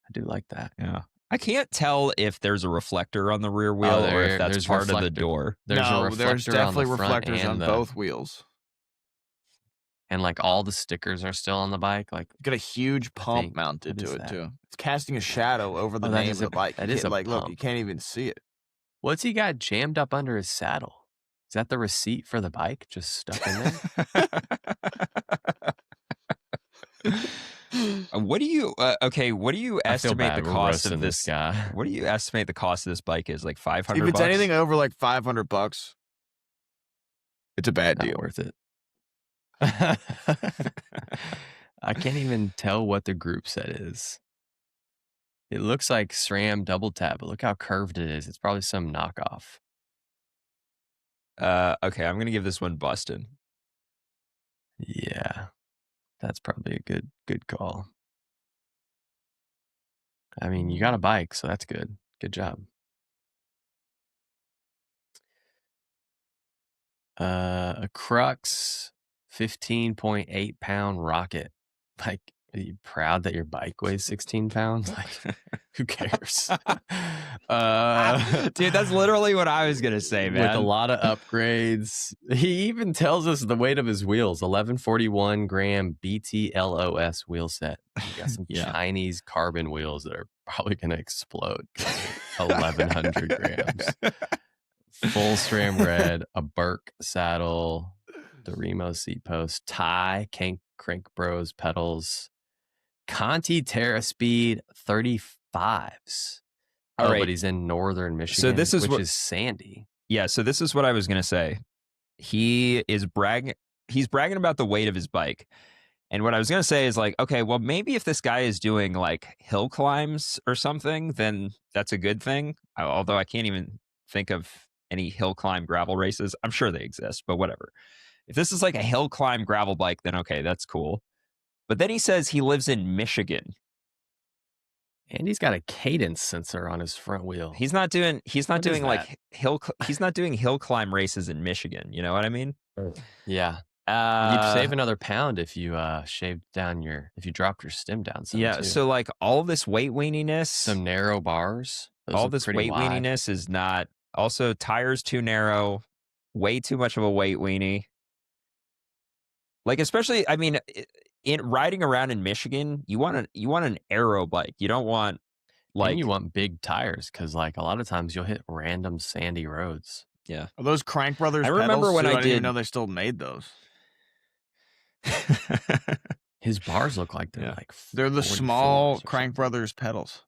I do like that. Yeah. I can't tell if there's a reflector on the rear wheel or if that's part of the door. There's definitely reflectors on both wheels. And all the stickers are still on the bike. Got a huge pump mounted to it too. It's casting a shadow over the name of the bike. That is a pump. Look, you can't even see it. What's he got jammed up under his saddle? Is that the receipt for the bike just stuck in there? What do you estimate the cost of this guy? What do you estimate the cost of this bike is? Like $500? If it's anything over like $500, it's a bad deal. Not worth it. I can't even tell what the group set is. It looks like SRAM double tap, but look how curved it is. It's probably some knockoff. Okay, I'm gonna give this one bustin'. Yeah, that's probably a good call. I mean, you got a bike, so that's good. Good job. A Crux 15.8 pound rocket. Like, are you proud that your bike weighs 16 pounds? Like, who cares? Dude, that's literally what I was gonna say, man. With a lot of upgrades. He even tells us the weight of his wheels: 1141 gram BTLOS wheel set. You got some Chinese carbon wheels that are probably gonna explode. 1100 grams. Full SRAM red, a Burke saddle, the Remo seat post, tie, Crank Bros pedals, Conti Terra Speed 35s. All right. But he's in northern Michigan, So this is which is sandy. Yeah, so this is what I was gonna say. He is bragging. He's bragging about the weight of his bike. And what I was going to say is like, okay, well, maybe if this guy is doing like hill climbs or something, then that's a good thing. Although I can't even think of any hill climb gravel races. I'm sure they exist, but whatever. If this is like a hill climb gravel bike, then okay, that's cool. But then he says he lives in Michigan. And he's got a cadence sensor on his front wheel. He's not doing like he's not doing hill climb races in Michigan. You know what I mean? Yeah. You'd save another pound if you if you dropped your stem down some. Yeah, too. so like all this weight weeniness, some narrow bars. All this weight weeniness is not. Also, tires too narrow, way too much of a weight weenie. Like especially, I mean, in riding around in Michigan, you want an aero bike. You don't want and you want big tires because like a lot of times you'll hit random sandy roads. Yeah, are those Crank Brothers? I remember when I didn't even know they still made those. His bars look like they're the small Crank Brothers pedals.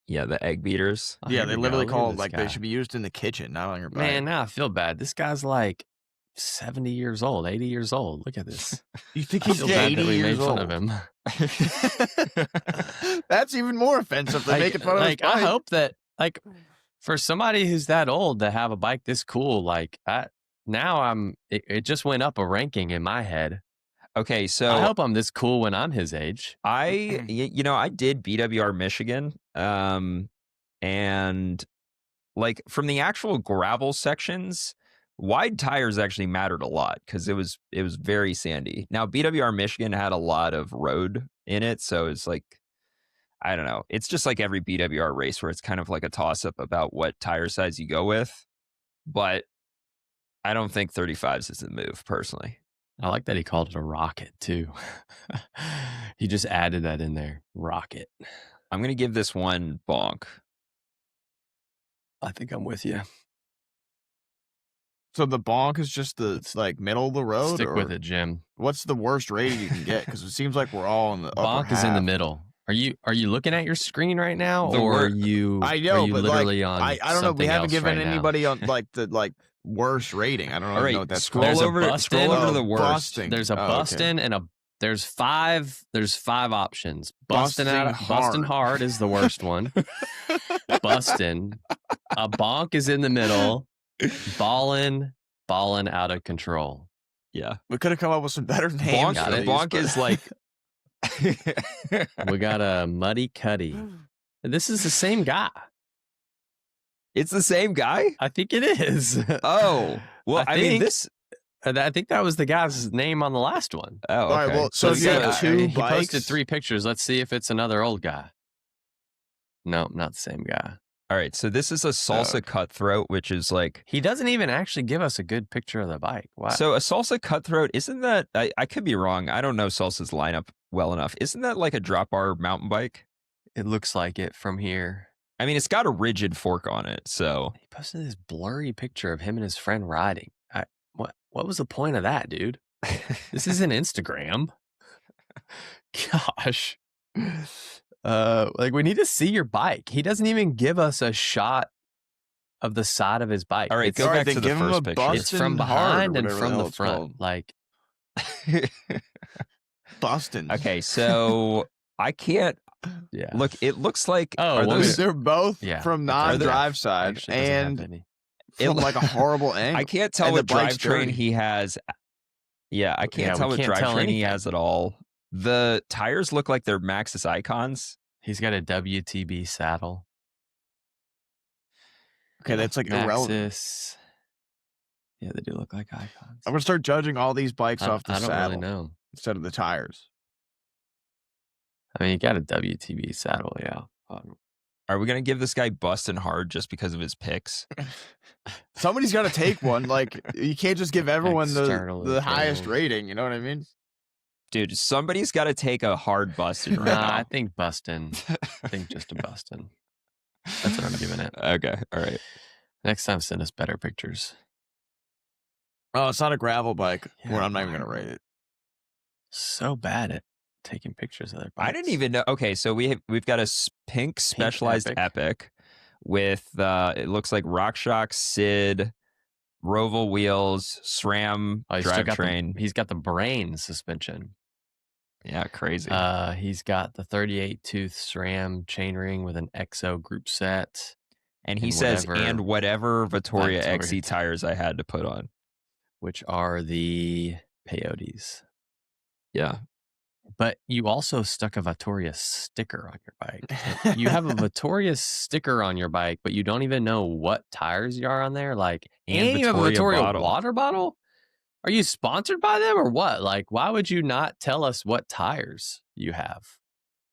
Yeah, the egg beaters. Yeah, they literally call it like they should be used in the kitchen, not on your bike. Man, now I feel bad. This guy's like 70 years old, 80 years old. Look at this. You think he's 80 years old? Fun of him. That's even more offensive than making fun of his bike. I hope that like for somebody who's that old to have a bike this cool, like it just went up a ranking in my head. Okay, so I hope I'm this cool when I'm his age. I did BWR Michigan, and like from the actual gravel sections, wide tires actually mattered a lot because it was very sandy. Now BWR Michigan had a lot of road in it, so it's like I don't know. It's just like every BWR race where it's kind of like a toss up about what tire size you go with, but I don't think 35s is the move personally. I like that he called it a rocket too. He just added that in there. Rocket. I'm going to give this one bonk. I think I'm with you. So the bonk is just the like middle of the road? Stick with it, Jim. What's the worst rating you can get? Because it seems like we're all in the bonk upper is half. In the middle. Are you looking at your screen right now, or are you? I know, are you but literally like, on? I don't know. We haven't given right anybody on like the worst rating. I don't know what that's scroll called. over to the worst. Busting. There's a busting and there's five options. Busting hard is the worst one. Busting. A bonk is in the middle. Ballin out of control. Yeah. We could have come up with some better names. Bonk is like we got a Muddy Cuddy. This is the same guy. It's the same guy? I think it is. Oh. Well, I mean, this... I think that was the guy's name on the last one. Oh, okay. All right, well, so if you have two he bikes... posted 3 pictures. Let's see if it's another old guy. No, not the same guy. All right, so this is a Salsa Cutthroat, which is like... He doesn't even actually give us a good picture of the bike. Wow. So a Salsa Cutthroat, isn't that... I could be wrong. I don't know Salsa's lineup well enough. Isn't that like a drop bar mountain bike? It looks like it from here. I mean, it's got a rigid fork on it, so... He posted this blurry picture of him and his friend riding. What was the point of that, dude? This isn't Instagram. Gosh. Like we need to see your bike. He doesn't even give us a shot of the side of his bike. All right, go back to the first picture. It's from behind and from the front. Like Bustin'. Okay, so I can't look. It looks like they're both from non-drive side and from like a horrible angle. I can't tell what drivetrain he has Yeah, I can't Yeah, tell we what can't tell drivetrain he anything. has at all. The tires look like they're Maxxis icons. He's got a WTB saddle. Okay, that's like irrelevant. Maxxis. Yeah, they do look like icons. I'm gonna start judging all these bikes off the I don't saddle really know. instead of the tires. I mean, you got a WTB saddle, yeah. Are we gonna give this guy bustin' hard just because of his picks? Somebody's got to take one. Like, you can't just give everyone Externally the highest filled. rating. You know what I mean? Dude, somebody's got to take a hard bustin' right Nah, now. I think bustin'. I think just a bustin'. That's what I'm giving it. Okay, all right. Next time, send us better pictures. Oh, it's not a gravel bike. Yeah, Well, I'm not even gonna rate it. So bad at taking pictures of their bikes. I didn't even know. Okay, so we've got a pink Specialized Epic with it looks like RockShox, Sid, Roval wheels, SRAM drivetrain. He's got the brain suspension. Yeah, crazy. He's got the 38 tooth SRAM chainring with an EXO group set. And he says, and whatever Vittoria XE tires I had to put on. Which are the peyotes. Yeah. But you also stuck a Vittoria sticker on your bike. You have a Vittoria sticker on your bike, but you don't even know what tires you are on there. Like, and you have a Vittoria water bottle? Are you sponsored by them or what? Like, why would you not tell us what tires you have?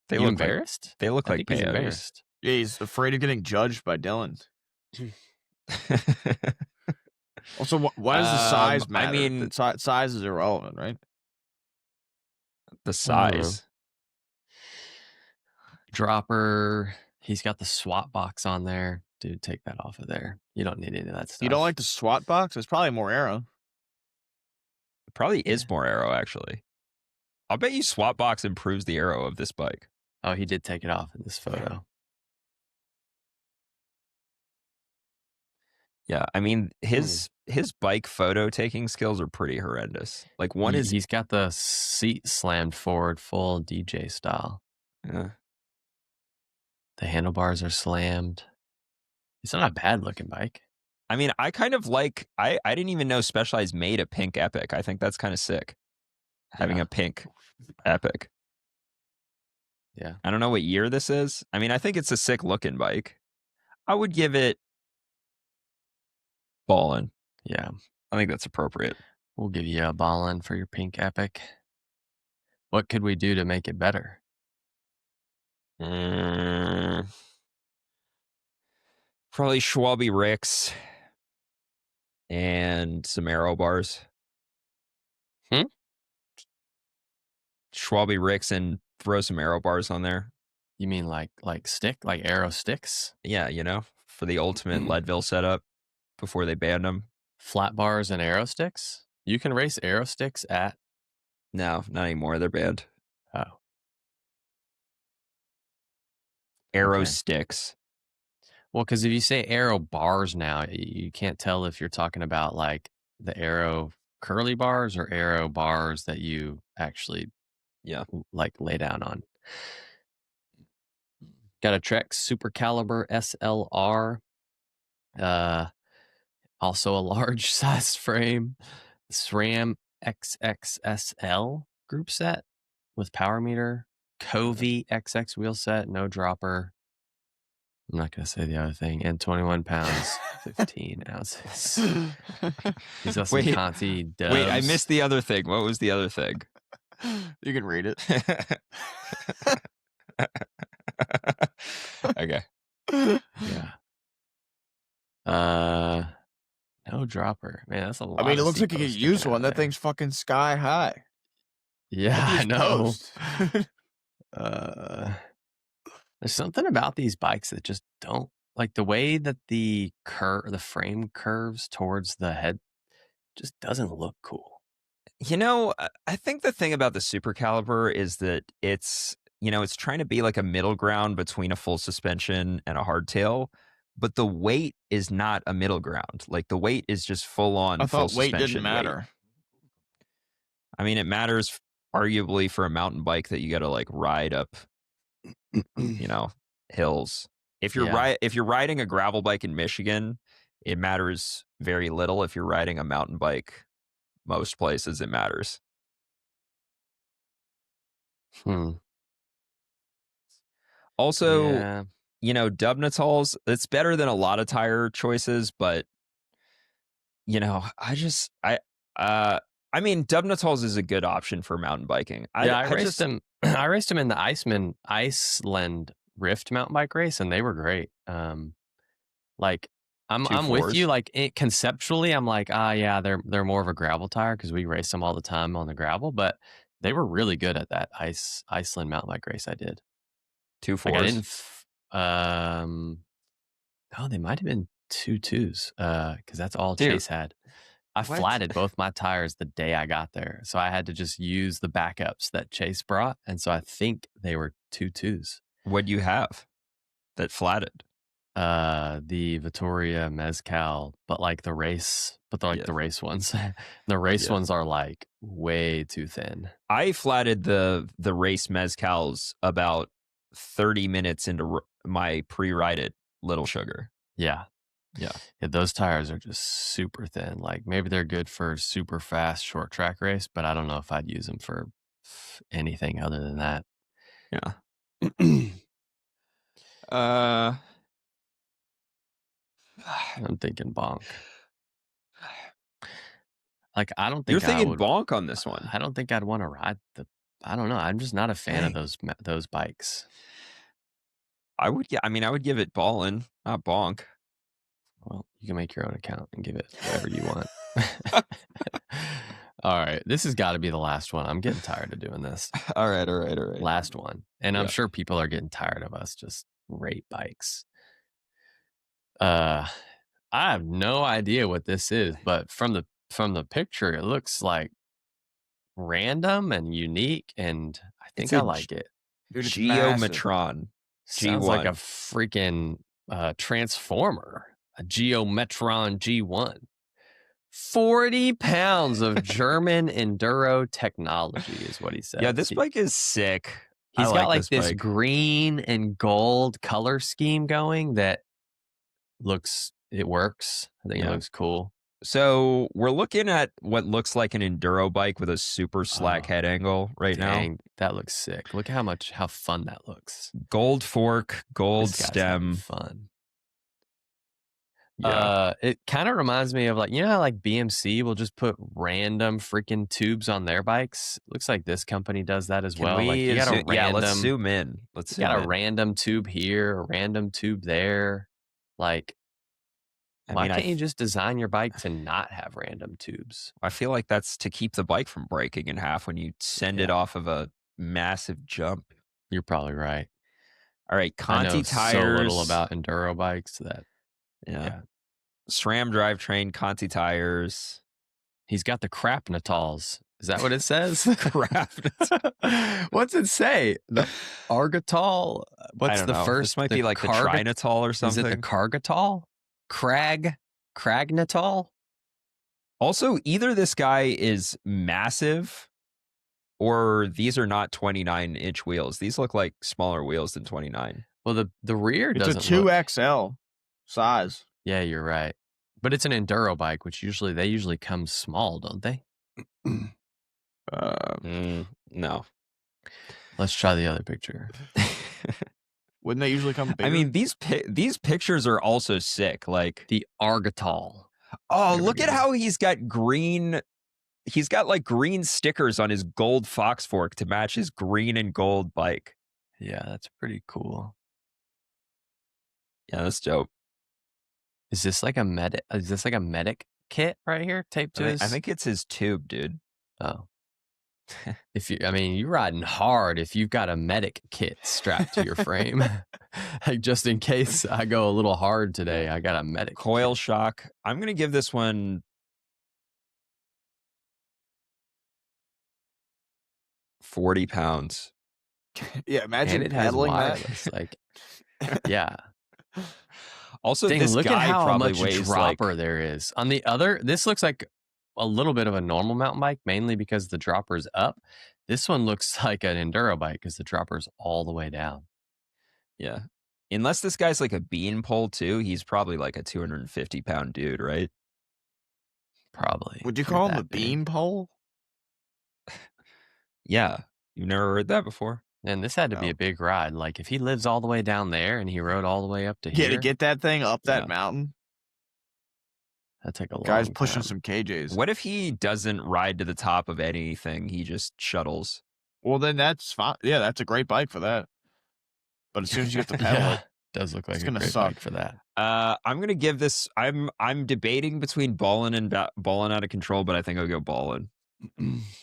They you look embarrassed? They look like he's peyotes. Embarrassed. Yeah, he's afraid of getting judged by Dylan. Also, why does the size matter? I mean, size is irrelevant, right? The size. Dropper. He's got the swap box on there. Dude, take that off of there. You don't need any of that stuff. You don't like the SWAT box? It's probably more aero. It probably is more aero, actually. I'll bet you SWAT box improves the aero of this bike. Oh, he did take it off in this photo. Yeah, I mean, his bike photo taking skills are pretty horrendous. Like he's got the seat slammed forward full DJ style. Yeah. The handlebars are slammed. It's not a bad looking bike. I mean, I kind of like, I didn't even know Specialized made a pink Epic. I think that's kind of sick. Having a pink Epic. Yeah. I don't know what year this is. I mean, I think it's a sick looking bike. I would give it Ballin. Yeah. I think that's appropriate. We'll give you a Ballin for your pink Epic. What could we do to make it better? Probably Schwalbe Ricks and some aero bars. Schwalbe Ricks and throw some aero bars on there. You mean like aero sticks? Yeah, you know, for the ultimate Leadville setup before they banned them. Flat bars and aero sticks? You can race aero sticks at... No, not anymore. They're banned. Oh. Aero sticks. Well, because if you say aero bars now, you can't tell if you're talking about like the aero curly bars or aero bars that you actually like lay down on. Got a Trek Supercaliber SLR. Also a large size frame. SRAM XXSL group set with power meter. Covey XX wheel set, no dropper. I'm not going to say the other thing. And 21 pounds, 15 ounces. He's got some Conti dubs. Wait, I missed the other thing. What was the other thing? You can read it. Okay. Yeah. No dropper. Man, that's a lot. I mean, it looks like you could use one. That thing's fucking sky high. Yeah, I know. There's something about these bikes that just don't like the way that the frame curves towards the head just doesn't look cool. You know, I think the thing about the Supercaliber is that it's trying to be like a middle ground between a full suspension and a hardtail, but the weight is not a middle ground. Like the weight is just full on. I thought weight didn't matter. I mean, it matters arguably for a mountain bike that you got to like ride up, hills. If you're riding a gravel bike in Michigan, it matters very little. If you're riding a mountain bike most places it matters. Also, Yeah. Dubnatals, it's better than a lot of tire choices, but I mean, Dubnatals is a good option for mountain biking. I raced him. I raced him in the Iceland Rift mountain bike race, and they were great. Like I'm with you. Like conceptually, I'm like, yeah, they're more of a gravel tire because we race them all the time on the gravel. But they were really good at that Iceland mountain bike race I did. 2 4s. Like I didn't. No, they might have been 2 2s. Because that's all Chase had. I flatted both my tires the day I got there, so I had to just use the backups that Chase brought, and so I think they were 2 2s. What do you have that flatted? The Vittoria Mezcal, but like the race, the race ones. The race ones are like way too thin. I flatted the race Mezcals about 30 minutes into my pre-ride at Little Sugar. Yeah, those tires are just super thin. Like maybe they're good for super fast short track race, but I don't know if I'd use them for anything other than that. Yeah. I'm thinking bonk. Like I don't think you're thinking bonk on this one. I don't think I'd want to ride I don't know. I'm just not a fan of those bikes. I would give it Ballin, not bonk. Well, you can make your own account and give it whatever you want. All right. This has got to be the last one. I'm getting tired of doing this. All right. Last one. And I'm sure people are getting tired of us just rate bikes. I have no idea what this is, but from the picture, it looks like random and unique, and I think I like it. Dude, it's Geometron Sounds G1. like a freaking transformer. A Geometron G1. 40 pounds of German enduro technology is what he said. Yeah, this bike is sick. He's got like this green and gold color scheme going that works. I think it looks cool. So we're looking at what looks like an enduro bike with a super slack head angle now. That looks sick. Look how fun that looks. Gold fork, gold stem. Fun. Yeah. It kind of reminds me of like, how like BMC will just put random freaking tubes on their bikes. Looks like this company does that as well. Like you got a random, let's zoom in. A random tube here, a random tube there. Like, why can't you just design your bike to not have random tubes? I feel like that's to keep the bike from breaking in half when you send it off of a massive jump. You're probably right. All right, Conti tires. I know so little about enduro bikes that. Yeah. SRAM drivetrain, Conti tires. He's got the crapnatals. Is that what it says? What's it say? The Argotol? What's the first? This might be like the Trinatol or something. Is it the Cargotol? Cragnatol? Also, either this guy is massive or these are not 29-inch wheels. These look like smaller wheels than 29. Well, the rear doesn't It's a 2XL size. Yeah, you're right. But it's an enduro bike, which they usually come small, don't they? No. Let's try the other picture. Wouldn't they usually come bigger? I mean, these pictures are also sick. Like the Argotol. Oh, look at how he's got green. He's got like green stickers on his gold Fox fork to match his green and gold bike. Yeah, that's pretty cool. Yeah, that's dope. Is this like a medic kit right here taped to his? I think it's his tube, dude. Oh. You're riding hard if you've got a medic kit strapped to your frame. Like just in case I go a little hard today, I got a medic coil shock. I'm gonna give this one 40 pounds. Yeah, imagine it has wireless. Like, yeah. Also, this look guy at how probably much weighs dropper there is. On the other, this looks like a little bit of a normal mountain bike, mainly because the dropper's up. This one looks like an enduro bike because the dropper's all the way down. Yeah. Unless this guy's like a bean pole too, he's probably like a 250-pound dude, right? Probably. Would you if you're call him that a big. beam pole? Yeah, you've never heard that before. And this had to be No. a big ride. Like if he lives all the way down there and he rode all the way up to Yeah, here, to get that thing up that Yeah. mountain. that'd take a long Guy's pushing time. some KJs. What if he doesn't ride to the top of anything? He just shuttles. Well, then that's fine. Yeah, that's a great bike for that. But as soon as you get the pedal, Yeah, it, does look like it's a gonna great suck. bike for that. I'm gonna give this. I'm debating between Ballin and Ballin out of control, but I think I'll go Ballin.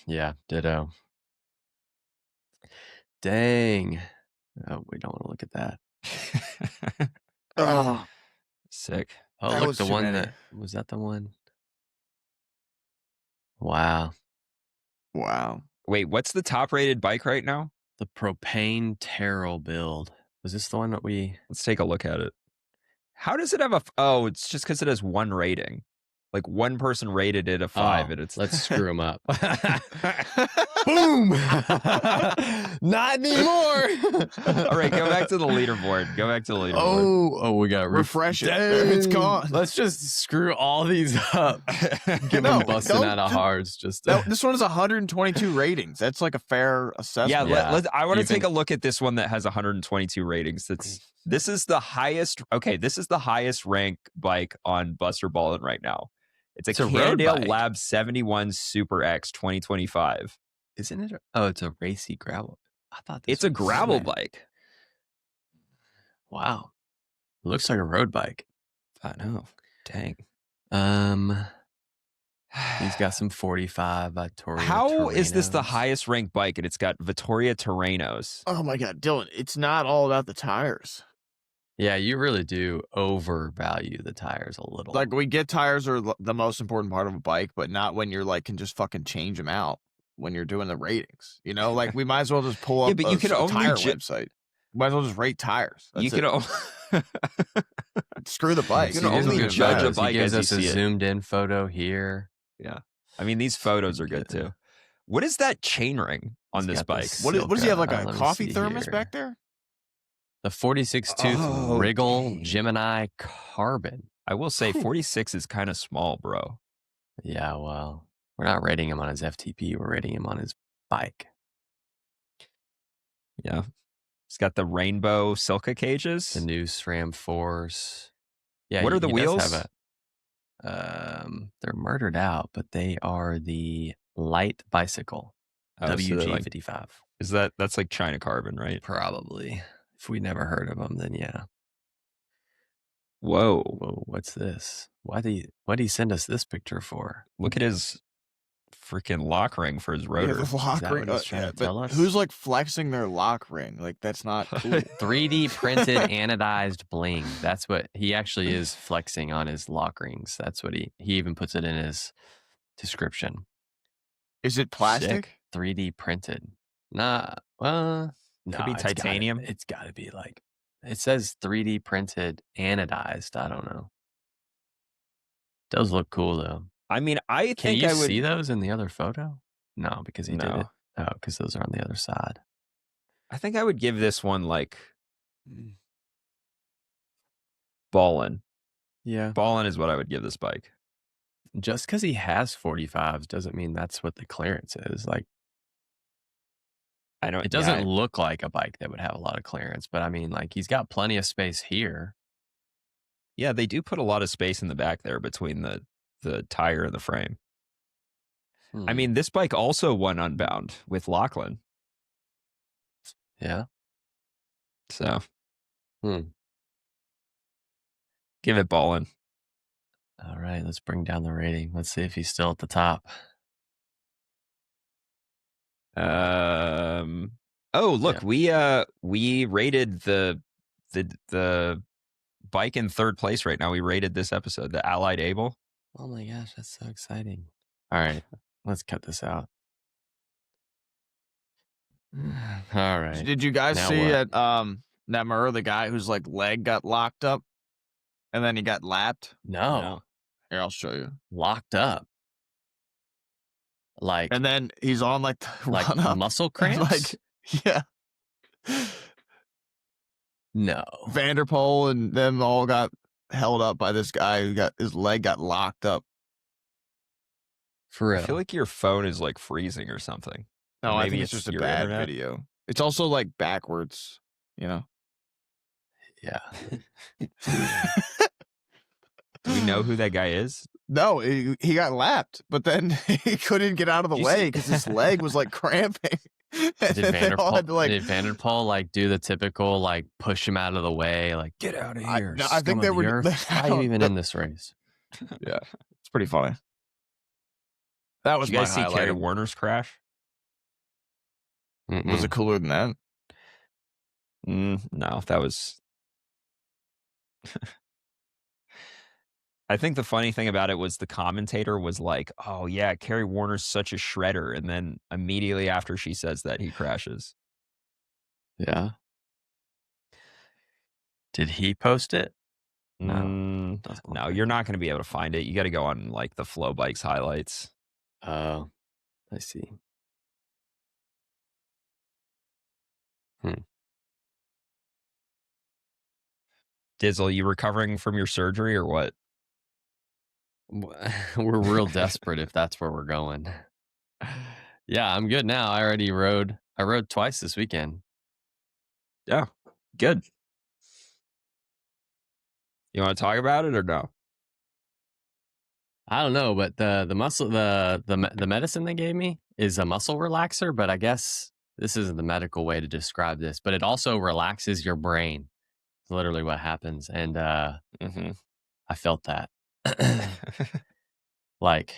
Yeah, ditto. Dang. Oh, we don't want to look at that. Oh, Sick. Oh, That look, was the too one many. that was that the one? Wow. wow. Wait, what's the top rated bike right now? The propane Terrell build. Was this the one that we Let's take a look at it. How does it have a? Oh, it's just because it has one rating. Like one person rated it a 5, and it's let's screw him up. Boom! Not anymore. All right, go back to the leaderboard. Go back to the leaderboard. Oh, we got Refresh it. It's gone. Let's just screw all these up. Give No, them busting don't out of do- hards. Just No, this one has 122 ratings. That's like a fair assessment. Yeah, I want to Even- take a look at this one that has 122 ratings. This is the highest. Okay, this is the highest rank bike on Buster Ballin right now. It's a It's a road Cannondale bike. Lab 71 Super X 2025. Isn't it? Oh, it's a racy gravel. I thought this It's a was gravel road. bike. Wow, looks like a road bike. I know. Dang. He's got some 45 Vittoria. How is this the Terrenos. highest ranked bike and it's got Vittoria Terrenos? Oh my God, Dylan, it's not all about the tires. Yeah, you really do overvalue the tires a little. Like we get tires are the most important part of a bike, but not when you're like can just fucking change them out when you're doing the ratings. You know, like we might as well just pull up Yeah, but you can a only tire website. Might as well just rate tires. You That's can it. Screw the bike. You can It doesn't only even judge matter. a bike He gives as you us a see it. zoomed in photo here. I mean, these photos are good too. What is that chain ring on He's this got bike? this- What does he have? Like a Let me coffee see thermos here. back there? The 46 tooth Oh, Wriggle dang. Gemini Carbon. I will say Whew. 46 is kind of small, bro. Yeah, well, we're not rating him on his FTP. We're rating him on his bike. Yeah. It's got the rainbow SILCA The cages. new SRAM Force. Yeah. What are the he does wheels? have they're murdered out, but they are the light bicycle. Oh, so they're like- WG55. that's like China Carbon, right? Probably. If we never heard of them, then yeah. Whoa. Whoa, what's this? Why did he send us this picture for? Look at his freaking lock ring for his Yeah, rotor. the lock that ring. what he's trying to tell but us? who's like flexing their lock ring? Like that's not cool. 3D printed anodized bling. That's what he actually is flexing on his lock rings. That's what he even puts it in his description. Is it plastic? Sick. 3D printed. Nah, no, be titanium. It's got to be like, it says 3D printed anodized. I don't know. Does look cool though. I mean, I Can think you I would. see those in the other photo? No, because he did No. it. Oh, because those are on the other side. I think I would give this one like Ballin. Yeah. Ballin is what I would give this bike. Just because he has 45s doesn't mean that's what the clearance is. Like, I don't. it doesn't look like a bike that would have a lot of clearance, but I mean, like, he's got plenty of space here. Yeah, they do put a lot of space in the back there between the tire and the frame. I mean, this bike also won Unbound with Lachlan. yeah. So, Hmm. give it Ballin. All right, let's bring down the rating. Let's see if he's still at the top. Oh, look, we rated the bike in third place right now. We rated this episode, the Allied Able. Oh my gosh, that's so exciting. All right, let's cut this out. All right. Did you guys Now see what? at Nemur the guy whose like leg got locked up and then he got lapped? No, Here, I'll show you. locked up. Like, And then he's on like the like run up. muscle cramps? Like yeah. No. Vanderpool and them all got held up by this guy who got his leg got locked up. For real. I feel like your phone is like freezing or something. No, Or I maybe think it's just a your bad internet. video. It's also like backwards, you know. Yeah. Do we know who that guy is? No, he got lapped, but then he couldn't get out of the Did you way see- because his leg was like cramping. And Did then they all had to, like, Vanderpool like do the typical like push him out of the way, like get out of here? I think they were. Why are you even in this race? Yeah, it's pretty funny. That was Did you guys my see highlight. Kerry Warner's crash? Was it cooler than that? No, that was. I think the funny thing about it was the commentator was like, "Oh yeah, Kerry Warner's such a shredder," and then immediately after she says that, he crashes. Yeah. Did he post it? No, you're not going to be able to find it. You got to go on like the Flow Bikes highlights. Oh, I see. Dizzle, you recovering from your surgery or what? We're real desperate if that's where we're going. Yeah, I'm good now. I rode twice this weekend. Yeah, good. You want to talk about it or no? I don't know, but the muscle the medicine they gave me is a muscle relaxer, but I guess this isn't the medical way to describe this, but it also relaxes your brain. It's literally what happens, and I felt that. Like,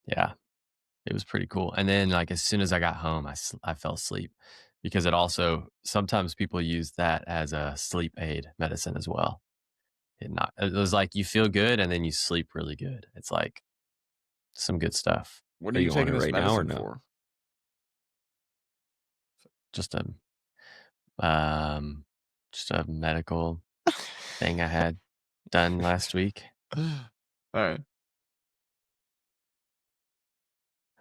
yeah, it was pretty cool. And then like as soon as I got home, I fell asleep because it also sometimes people use that as a sleep aid medicine as well. It was like you feel good and then you sleep really good. It's like some good stuff. What Are are you you on taking it this right now or medicine no? for? Just a medical thing I had done last week. All right.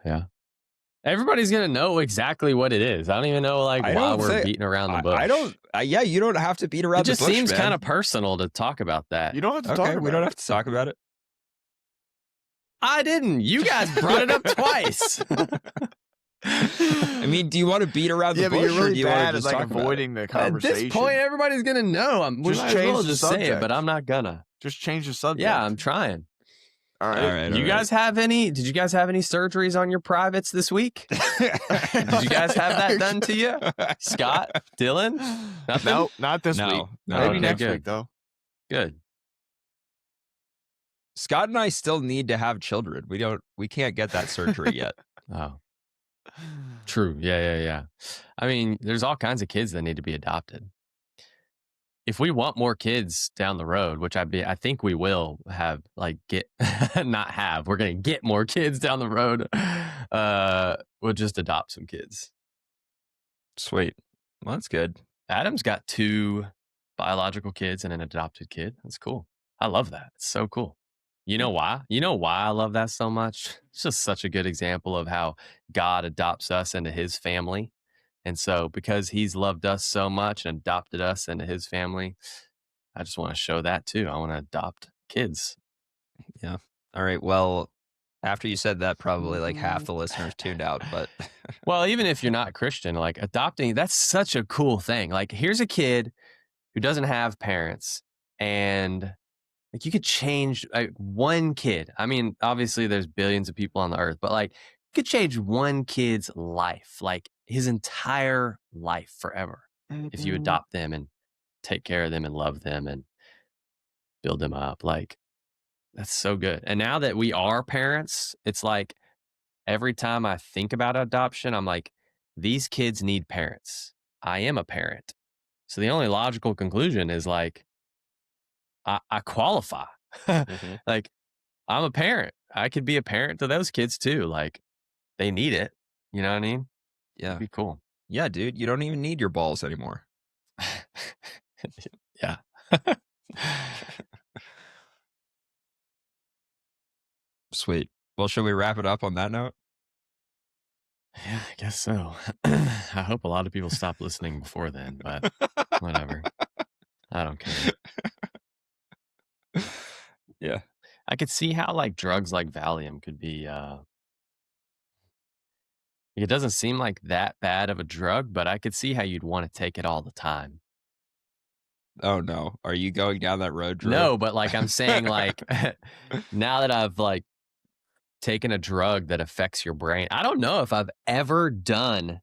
Yeah. Everybody's gonna know exactly what it is. I don't even know like why we're beating around the bush. I don't. Yeah, you don't have to beat around It just the bush. seems man. kind of personal to talk about that. You don't have to talk Okay, about we don't it. have to talk about it. I didn't. You guys brought it up twice. I mean, do you want to beat around the Yeah, bush but you're or really do you want bad to at just like talk about it? avoiding the At conversation. this point, everybody's gonna know. We Just might as well change the just say it, subject. but I'm not gonna. Just change the subject. Yeah, I'm trying. All right. All right. You guys have any? Did you guys have any surgeries on your privates this week? Did you guys have that done to you, Scott, Dylan? Nothing? No, not this week. No, Maybe okay, next good. week though. Good. Scott and I still need to have children. We can't get that surgery yet. Oh, true. Yeah. I mean, there's all kinds of kids that need to be adopted. If we want more kids down the road, which I think we will have, like we're gonna get more kids down the road. We'll just adopt some kids. Sweet. Well, that's good. Adam's got 2 biological kids and an adopted kid. That's cool. I love that. It's so cool. You know why? You know why I love that so much? It's just such a good example of how God adopts us into his family. And so because he's loved us so much and adopted us into his family, I just want to show that too. I want to adopt kids. Yeah. All right. Well, after you said that, probably like half the listeners tuned out, but Well, even if you're not Christian, like adopting, that's such a cool thing. Like here's a kid who doesn't have parents and like you could change like one kid. I mean, obviously there's billions of people on the earth, but like you could change one kid's life, like his entire life forever if you adopt them and take care of them and love them and build them up. Like that's so good. And now that we are parents, it's like every time I think about adoption, I'm like, these kids need parents. I am a parent. So the only logical conclusion is like, I qualify. Like, I'm a parent. I could be a parent to those kids too. Like, they need it. You know what I mean? yeah. It'd be cool. Yeah, dude, you don't even need your balls anymore. Yeah. Sweet. Well, should we wrap it up on that note? Yeah, I guess so. I hope a lot of people stop listening before then, but whatever. I don't care. Yeah. I could see how like drugs like Valium could be It doesn't seem like that bad of a drug, but I could see how you'd want to take it all the time. Oh no, are you going down that road, Drew? No, but like I'm saying, like now that I've like taken a drug that affects your brain, I don't know if I've ever done.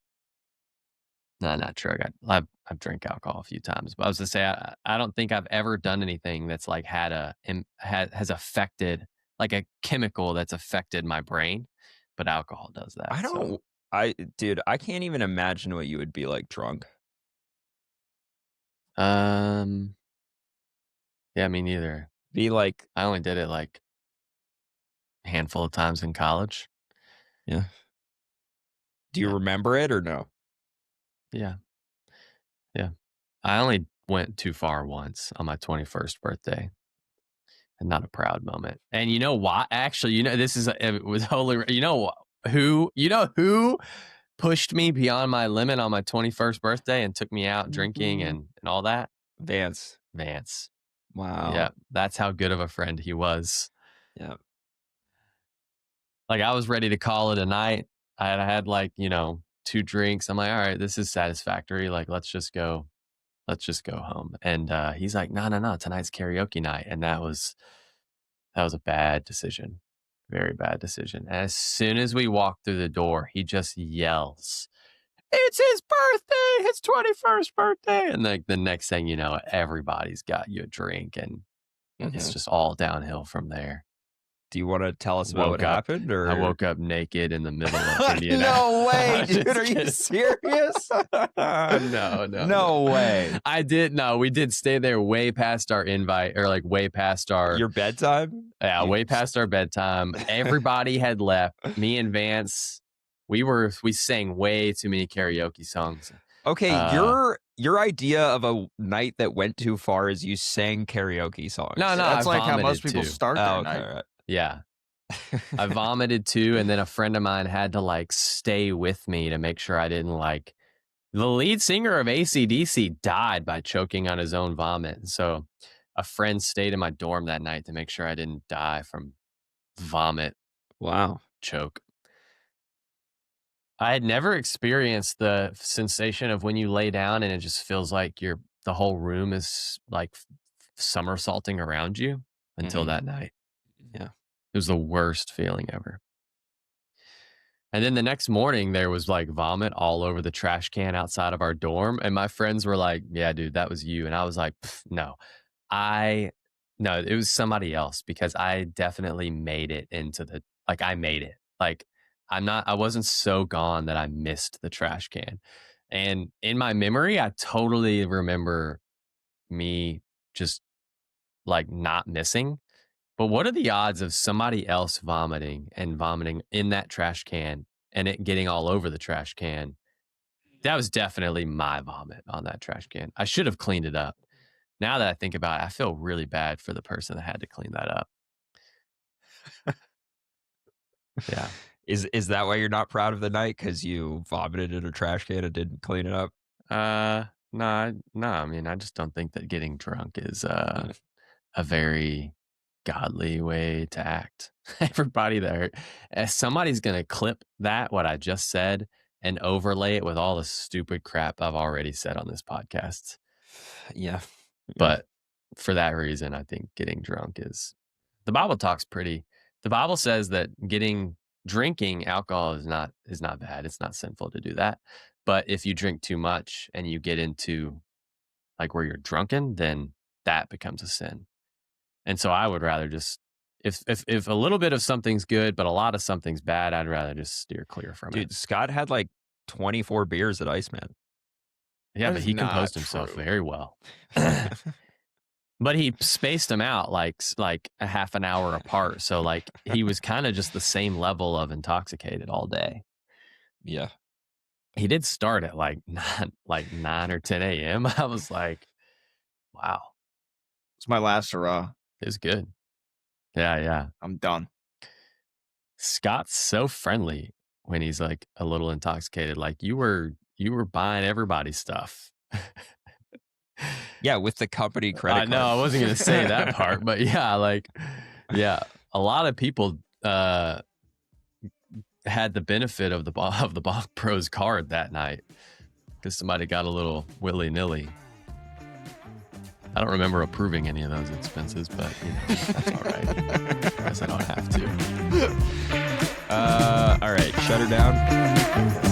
No, not drug. I've drank alcohol a few times, but I was to say I don't think I've ever done anything that's like has affected like a chemical that's affected my brain, but alcohol does that. I don't. Dude, I can't even imagine what you would be like drunk. Yeah, me neither. Be like, I only did it like a handful of times in college. yeah. Do you remember it or no? Yeah. Yeah. I only went too far once on my 21st birthday. And not a proud moment. And you know why? Actually, you know, it was wholly, you know who pushed me beyond my limit on my 21st birthday and took me out drinking and all that? Vance. Wow. Wow. Yeah. That's how good of a friend he was. Yeah. Like I was ready to call it a night. I had like, 2 drinks. I'm like, all right, this is satisfactory. Like, let's just go home. And he's like, no, tonight's karaoke night. And that was a bad decision. Very bad decision. And as soon as we walk through the door, he just yells, it's his birthday, his 21st birthday. And like the next thing you know, everybody's got you a drink and it's just all downhill from there. Do you want to tell us about what happened? Or I woke up naked in the middle of Indiana. No way, dude. Are you serious? No way. We did stay there way past our invite, or like way past your bedtime. Yeah, way past our bedtime. Everybody had left. Me and Vance, we sang way too many karaoke songs. Okay, your idea of a night that went too far is you sang karaoke songs. No, that's like how most people start their night. Right. Yeah. I vomited too, and then a friend of mine had to like stay with me to make sure I didn't like. The lead singer of AC/DC died by choking on his own vomit. And so a friend stayed in my dorm that night to make sure I didn't die from vomit. Wow. Choke. I had never experienced the sensation of when you lay down and it just feels like the whole room is like somersaulting around you until that night. Yeah. It was the worst feeling ever. And then the next morning, there was like vomit all over the trash can outside of our dorm. And my friends were like, yeah, dude, that was you. And I was like, no, it was somebody else, because I definitely made it I made it. Like I wasn't so gone that I missed the trash can. And in my memory, I totally remember me just like not missing. But what are the odds of somebody else vomiting in that trash can and it getting all over the trash can? That was definitely my vomit on that trash can. I should have cleaned it up. Now that I think about it, I feel really bad for the person that had to clean that up. Yeah. Is that why you're not proud of the night? Because you vomited in a trash can and didn't clean it up? No. I mean, I just don't think that getting drunk is a very godly way to act. Everybody there, somebody's gonna clip what I just said and overlay it with all the stupid crap I've already said on this podcast. Yeah. But for that reason, I think getting drunk the Bible the Bible says that drinking alcohol is not bad. It's not sinful to do that. But if you drink too much and you get into like where you're drunken, then that becomes a sin. And so I would rather just, if a little bit of something's good, but a lot of something's bad, I'd rather just steer clear from it. Dude, Scott had like 24 beers at Iceman. Yeah, but he composed himself very well. But he spaced them out like a half an hour apart. So like he was kind of just the same level of intoxicated all day. Yeah. He did start at like 9 or 10 a.m. I was like, wow. It's my last hurrah. It was good. Yeah. I'm done. Scott's so friendly when he's like a little intoxicated. Like you were buying everybody's stuff. Yeah, with the company credit card. No, I wasn't going to say that part, but yeah, a lot of people had the benefit of the Bonk Bros card that night because somebody got a little willy-nilly. I don't remember approving any of those expenses, but that's all right. I guess I don't have to. All right, shut her down.